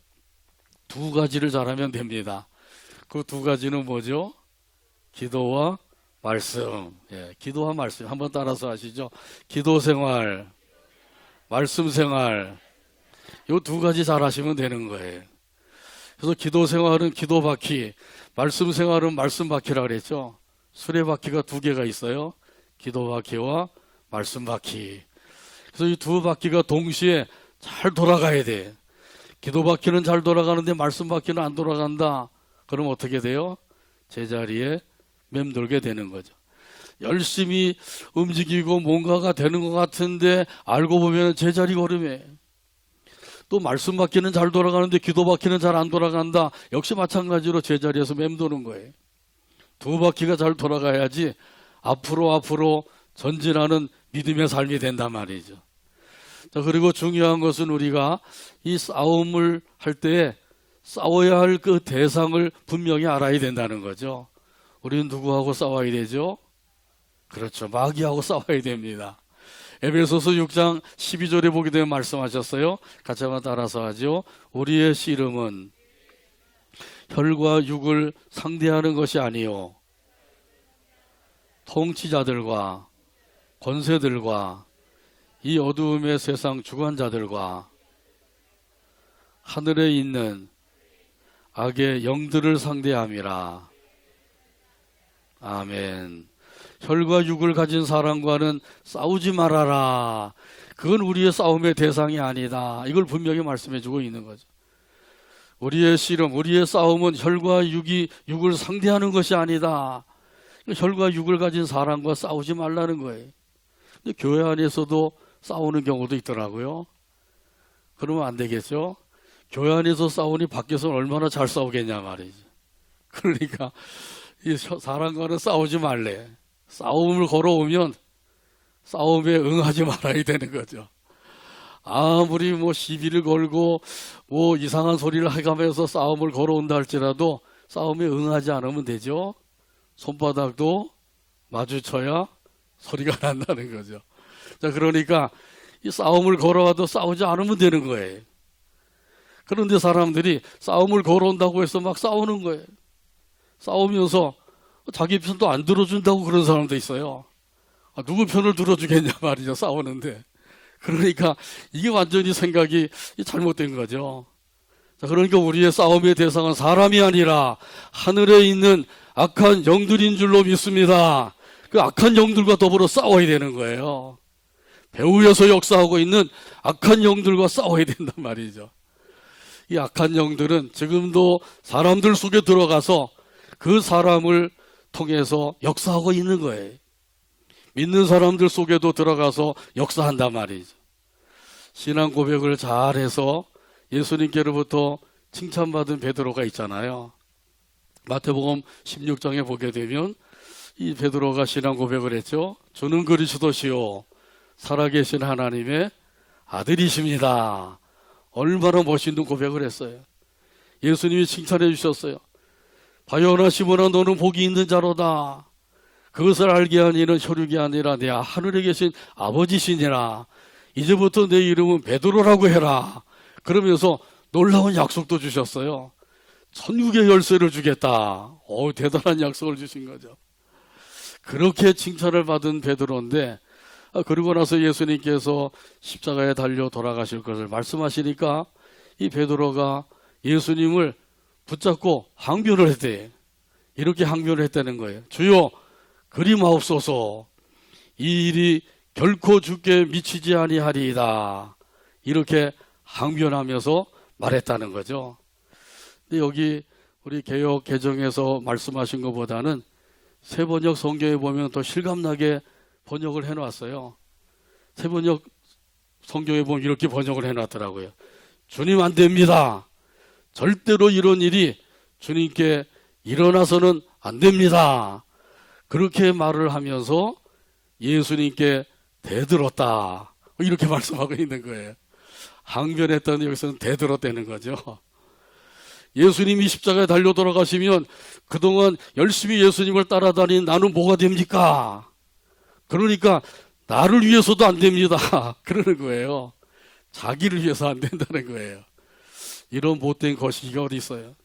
[SPEAKER 1] 두 가지를 잘하면 됩니다. 그 두 가지는 뭐죠? 기도와 말씀. 기도와 말씀. 한번 따라서 하시죠. 기도 생활, 말씀 생활. 이 두 가지 잘 하시면 되는 거예요. 그래서 기도 생활은 기도 바퀴, 말씀 생활은 말씀 바퀴라 그랬죠. 수레바퀴가 두 개가 있어요. 기도 바퀴와 말씀 바퀴. 그래서 이 두 바퀴가 동시에 잘 돌아가야 돼. 기도 바퀴는 잘 돌아가는데 말씀 바퀴는 안 돌아간다. 그럼 어떻게 돼요? 제자리에 맴돌게 되는 거죠. 열심히 움직이고 뭔가가 되는 것 같은데 알고 보면 제자리 걸음에. 또 말씀 바퀴는 잘 돌아가는데 기도 바퀴는 잘 안 돌아간다. 역시 마찬가지로 제자리에서 맴도는 거예요. 두 바퀴가 잘 돌아가야지 앞으로 전진하는 믿음의 삶이 된단 말이죠. 자, 그리고 중요한 것은 우리가 이 싸움을 할 때에 싸워야 할 그 대상을 분명히 알아야 된다는 거죠. 우리는 누구하고 싸워야 되죠? 그렇죠. 마귀하고 싸워야 됩니다. 에베소서 6장 12절에 보게 되면 말씀하셨어요. 같이 한번 따라서 하죠. 우리의 씨름은 혈과 육을 상대하는 것이 아니요 통치자들과 권세들과 이 어두움의 세상 주관자들과 하늘에 있는 악의 영들을 상대함이라. 아멘. 혈과 육을 가진 사람과는 싸우지 말아라. 그건 우리의 싸움의 대상이 아니다. 이걸 분명히 말씀해 주고 있는 거죠. 우리의 씨름, 우리의 싸움은 혈과 육을 상대하는 것이 아니다. 혈과 육을 가진 사람과 싸우지 말라는 거예요. 근데 교회 안에서도 싸우는 경우도 있더라고요. 그러면 안 되겠죠? 교회 안에서 싸우니 밖에서는 얼마나 잘 싸우겠냐 말이죠. 그러니까 이 사람과는 싸우지 말래. 싸움을 걸어오면 싸움에 응하지 말아야 되는 거죠. 아무리 시비를 걸고 이상한 소리를 해가면서 싸움을 걸어온다 할지라도 싸움에 응하지 않으면 되죠. 손바닥도 마주쳐야 소리가 난다는 거죠. 자, 그러니까 이 싸움을 걸어와도 싸우지 않으면 되는 거예요. 그런데 사람들이 싸움을 걸어온다고 해서 막 싸우는 거예요. 싸우면서 자기 편도 안 들어준다고 그런 사람도 있어요. 누구 편을 들어주겠냐 말이죠, 싸우는데. 그러니까 이게 완전히 생각이 잘못된 거죠. 자, 그러니까 우리의 싸움의 대상은 사람이 아니라 하늘에 있는 악한 영들인 줄로 믿습니다. 그 악한 영들과 더불어 싸워야 되는 거예요. 배후에서 역사하고 있는 악한 영들과 싸워야 된단 말이죠. 이 악한 영들은 지금도 사람들 속에 들어가서 그 사람을 통해서 역사하고 있는 거예요. 믿는 사람들 속에도 들어가서 역사한단 말이죠. 신앙 고백을 잘해서 예수님께로부터 칭찬받은 베드로가 있잖아요. 마태복음 16장에 보게 되면 이 베드로가 신앙 고백을 했죠. 주는 그리스도시요 살아계신 하나님의 아들이십니다. 얼마나 멋있는 고백을 했어요. 예수님이 칭찬해 주셨어요. 바요나 시몬아 너는 복이 있는 자로다. 그것을 알게 한 이는 혈육이 아니라 내 하늘에 계신 아버지시니라. 이제부터 내 이름은 베드로라고 해라. 그러면서 놀라운 약속도 주셨어요. 천국의 열쇠를 주겠다. 대단한 약속을 주신 거죠. 그렇게 칭찬을 받은 베드로인데 그러고 나서 예수님께서 십자가에 달려 돌아가실 것을 말씀하시니까 이 베드로가 예수님을 붙잡고 항변을 했대요. 이렇게 항변을 했다는 거예요. 주여 그리마옵소서 이 일이 결코 주께 미치지 아니하리이다. 이렇게 항변하면서 말했다는 거죠. 근데 여기 우리 개역 개정에서 말씀하신 것보다는 새번역 성경에 보면 더 실감나게 번역을 해놨어요. 새번역 성경에 보면 이렇게 번역을 해놨더라고요. 주님 안 됩니다. 절대로 이런 일이 주님께 일어나서는 안 됩니다. 그렇게 말을 하면서 예수님께 대들었다. 이렇게 말씀하고 있는 거예요. 항변했다는 여기서는 대들었다는 거죠. 예수님이 십자가에 달려 돌아가시면 그동안 열심히 예수님을 따라다닌 나는 뭐가 됩니까? 그러니까 나를 위해서도 안 됩니다. 그러는 거예요. 자기를 위해서 안 된다는 거예요. 이런 못된 거시기가 어디 있어요?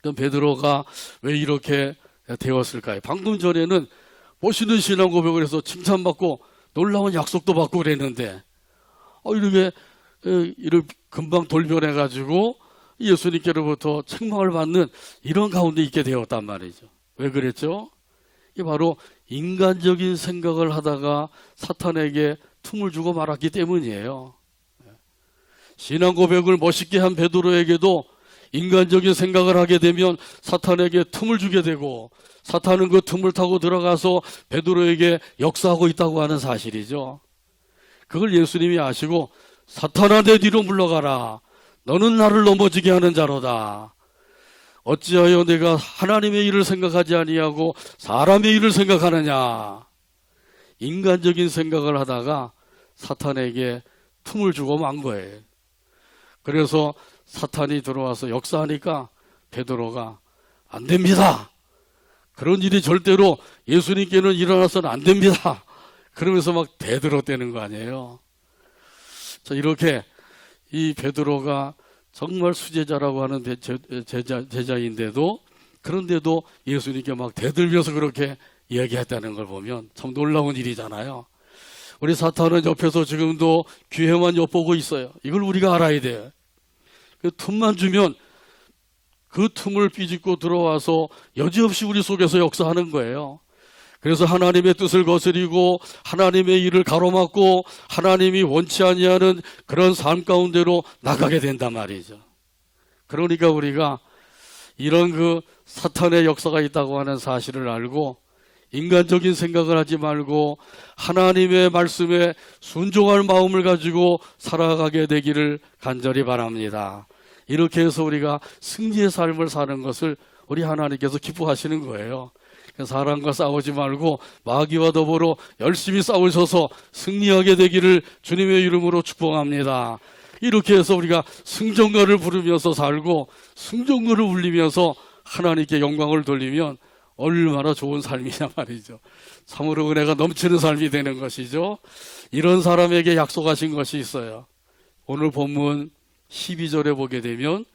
[SPEAKER 1] 그럼 베드로가 왜 이렇게 되었을까요? 방금 전에는 멋있는 신앙 고백을 해서 칭찬받고 놀라운 약속도 받고 그랬는데 이렇게 금방 돌변해가지고 예수님께로부터 책망을 받는 이런 가운데 있게 되었단 말이죠. 왜 그랬죠? 이게 바로 인간적인 생각을 하다가 사탄에게 틈을 주고 말았기 때문이에요. 신앙 고백을 멋있게 한 베드로에게도 인간적인 생각을 하게 되면 사탄에게 틈을 주게 되고 사탄은 그 틈을 타고 들어가서 베드로에게 역사하고 있다고 하는 사실이죠. 그걸 예수님이 아시고 사탄아 내 뒤로 물러가라. 너는 나를 넘어지게 하는 자로다. 어찌하여 내가 하나님의 일을 생각하지 아니하고 사람의 일을 생각하느냐. 인간적인 생각을 하다가 사탄에게 틈을 주고 만 거예요. 그래서 사탄이 들어와서 역사하니까 베드로가 안 됩니다. 그런 일이 절대로 예수님께는 일어나서는 안 됩니다. 그러면서 막 대들었다는 거 아니에요. 자, 이렇게 이 베드로가 정말 수제자라고 하는 제자인데도 그런데도 예수님께 막 대들면서 그렇게 이야기했다는 걸 보면 참 놀라운 일이잖아요. 우리 사탄은 옆에서 지금도 기회만 엿보고 있어요. 이걸 우리가 알아야 돼요. 그 틈만 주면 그 틈을 삐집고 들어와서 여지없이 우리 속에서 역사하는 거예요. 그래서 하나님의 뜻을 거스리고 하나님의 일을 가로막고 하나님이 원치 아니하는 그런 삶 가운데로 나가게 된단 말이죠. 그러니까 우리가 이런 그 사탄의 역사가 있다고 하는 사실을 알고 인간적인 생각을 하지 말고 하나님의 말씀에 순종할 마음을 가지고 살아가게 되기를 간절히 바랍니다. 이렇게 해서 우리가 승리의 삶을 사는 것을 우리 하나님께서 기뻐하시는 거예요. 사람과 싸우지 말고 마귀와 더불어 열심히 싸우셔서 승리하게 되기를 주님의 이름으로 축복합니다. 이렇게 해서 우리가 승전가를 부르면서 살고 승전가를 울리면서 하나님께 영광을 돌리면 얼마나 좋은 삶이냐 말이죠. 참으로 은혜가 넘치는 삶이 되는 것이죠. 이런 사람에게 약속하신 것이 있어요. 오늘 본문 12절에 보게 되면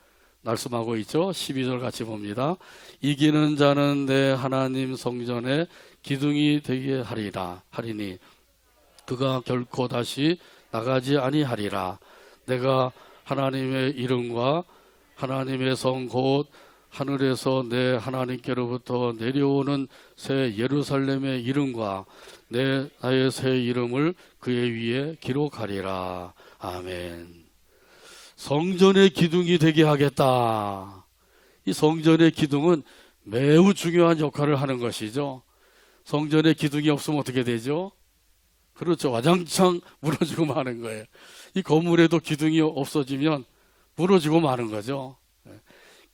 [SPEAKER 1] 말씀하고 있죠. 12절 같이 봅니다. 이기는 자는 내 하나님 성전에 기둥이 되게 하리니 그가 결코 다시 나가지 아니하리라. 내가 하나님의 이름과 하나님의 성 곧 하늘에서 내 하나님께로부터 내려오는 새 예루살렘의 이름과 나의 새 이름을 그의 위에 기록하리라. 아멘. 성전의 기둥이 되게 하겠다. 이 성전의 기둥은 매우 중요한 역할을 하는 것이죠. 성전의 기둥이 없으면 어떻게 되죠? 그렇죠. 와장창 무너지고 마는 거예요. 이 건물에도 기둥이 없어지면 무너지고 마는 거죠.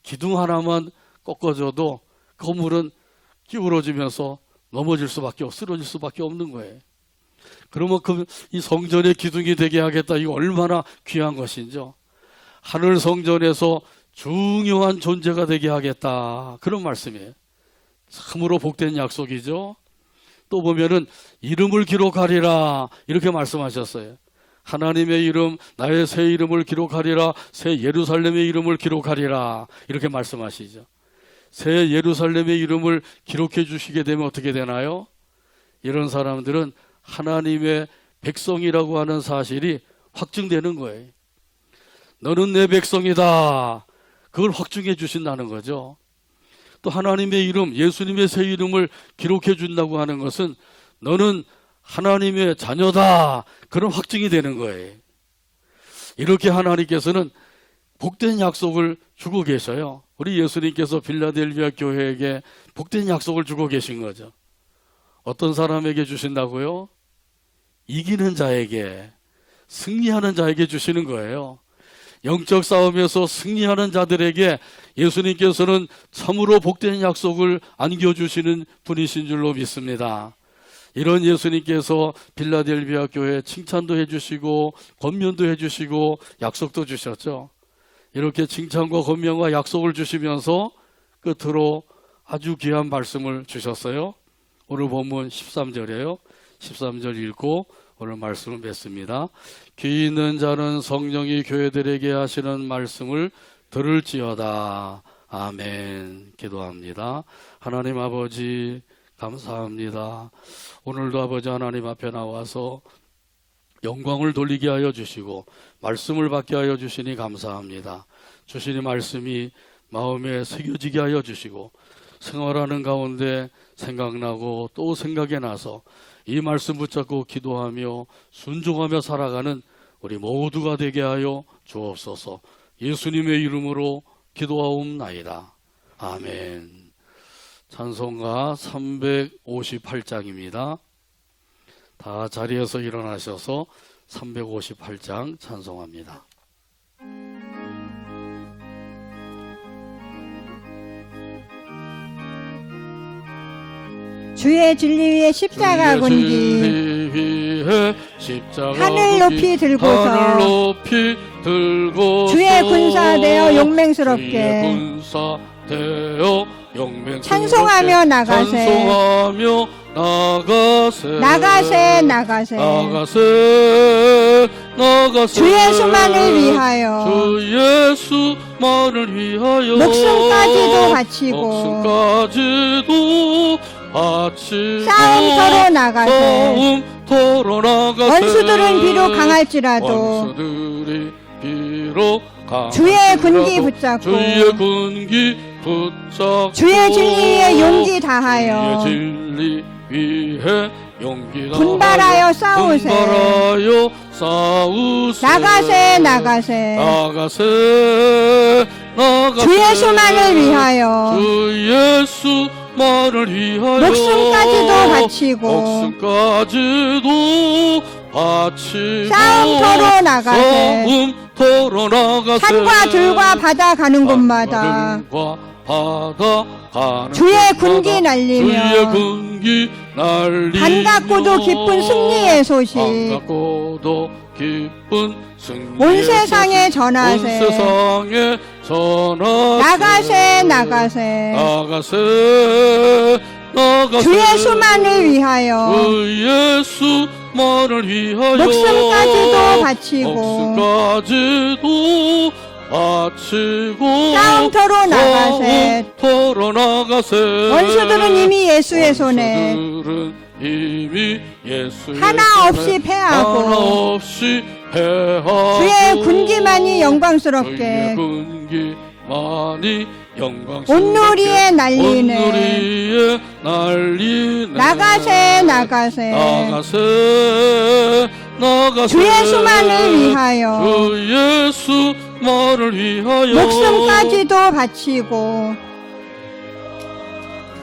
[SPEAKER 1] 기둥 하나만 꺾어져도 건물은 기울어지면서 넘어질 수밖에 쓰러질 수밖에 없는 거예요. 그러면 이 성전의 기둥이 되게 하겠다. 이거 얼마나 귀한 것인죠. 하늘 성전에서 중요한 존재가 되게 하겠다. 그런 말씀이에요. 참으로 복된 약속이죠. 또 보면은 이름을 기록하리라 이렇게 말씀하셨어요. 하나님의 이름, 나의 새 이름을 기록하리라, 새 예루살렘의 이름을 기록하리라 이렇게 말씀하시죠. 새 예루살렘의 이름을 기록해 주시게 되면 어떻게 되나요? 이런 사람들은 하나님의 백성이라고 하는 사실이 확증되는 거예요. 너는 내 백성이다. 그걸 확증해 주신다는 거죠. 또 하나님의 이름, 예수님의 새 이름을 기록해 준다고 하는 것은 너는 하나님의 자녀다. 그런 확증이 되는 거예요. 이렇게 하나님께서는 복된 약속을 주고 계셔요. 우리 예수님께서 빌라델비아 교회에게 복된 약속을 주고 계신 거죠. 어떤 사람에게 주신다고요? 이기는 자에게, 승리하는 자에게 주시는 거예요. 영적 싸움에서 승리하는 자들에게 예수님께서는 참으로 복된 약속을 안겨주시는 분이신 줄로 믿습니다. 이런 예수님께서 빌라델비아 교회에 칭찬도 해주시고 권면도 해주시고 약속도 주셨죠. 이렇게 칭찬과 권면과 약속을 주시면서 끝으로 아주 귀한 말씀을 주셨어요. 오늘 본문 13절이에요. 13절 읽고 오늘 말씀을 맺습니다. 귀 있는 자는 성령이 교회들에게 하시는 말씀을 들을지어다. 아멘. 기도합니다. 하나님 아버지 감사합니다. 오늘도 아버지 하나님 앞에 나와서 영광을 돌리게 하여 주시고 말씀을 받게 하여 주시니 감사합니다. 주시니 말씀이 마음에 새겨지게 하여 주시고 생활하는 가운데 생각나고 또 생각이 나서 이 말씀 붙잡고 기도하며 순종하며 살아가는 우리 모두가 되게 하여 주옵소서. 예수님의 이름으로 기도하옵나이다. 아멘. 찬송가 358장입니다. 다 자리에서 일어나셔서 358장 찬송합니다.
[SPEAKER 2] 주의 진리 위에 십자가 군기 하늘 높이 들고서 주의 군사 되어 용맹스럽게 찬송하며 나가세 주의 수만을 위하여 목숨까지도 바치고 싸움터로 나가세 원수들은 비록 강할지라도 주의 군기 붙잡고 주의 진리에 용기 다하여 분발하여 싸우세 나가세 주의 수만을 위하여 목숨까지도 바치고 싸움터로 나가세 산과 들과 바다 가는 곳마다 주의 군기 날리며 반갑고도 기쁜 승리의 소식
[SPEAKER 1] 기쁜 승리의
[SPEAKER 2] 온 세상에
[SPEAKER 1] 소식
[SPEAKER 2] 전하세.
[SPEAKER 1] 온 세상에 전하세
[SPEAKER 2] 나가세 나가세
[SPEAKER 1] 나가세
[SPEAKER 2] 주의 수만을 위하여
[SPEAKER 1] 주 예수만을 위하여
[SPEAKER 2] 목숨까지도 바치고
[SPEAKER 1] 목숨까지도 바치고
[SPEAKER 2] 싸움터로 나가세.
[SPEAKER 1] 싸움터로 나가세
[SPEAKER 2] 원수들은 이미 예수의 손에
[SPEAKER 1] 원수들은 이미 예수의
[SPEAKER 2] 하나
[SPEAKER 1] 손에
[SPEAKER 2] 없이 패하고
[SPEAKER 1] 하나 없이 패하고
[SPEAKER 2] 주의 군기만이
[SPEAKER 1] 주의
[SPEAKER 2] 영광스럽게
[SPEAKER 1] 군기만이 영광스럽게
[SPEAKER 2] 온누리에 날리네.
[SPEAKER 1] 온누리에 날리네
[SPEAKER 2] 나가세 나가세
[SPEAKER 1] 나가세 나가세
[SPEAKER 2] 주의 수만을 위하여
[SPEAKER 1] 주 예수만을 위하여
[SPEAKER 2] 목숨까지도 바치고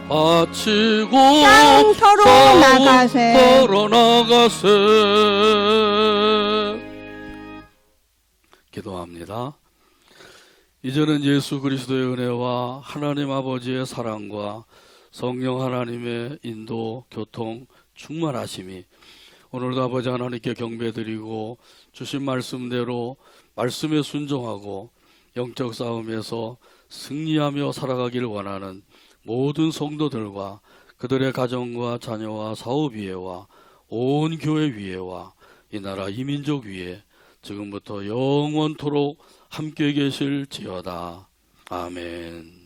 [SPEAKER 1] 바치고
[SPEAKER 2] 싸움터로 나가세.
[SPEAKER 1] 싸움터로 나가세 기도합니다. 이제는 예수 그리스도의 은혜와 하나님 아버지의 사랑과 성령 하나님의 인도, 교통, 충만하심이 오늘도 아버지 하나님께 경배드리고 주신 말씀대로 말씀에 순종하고 영적 싸움에서 승리하며 살아가기를 원하는 모든 성도들과 그들의 가정과 자녀와 사업 위에와 온 교회 위에와 이 나라 이 민족 위에 지금부터 영원토록 함께 계실지어다. 아멘.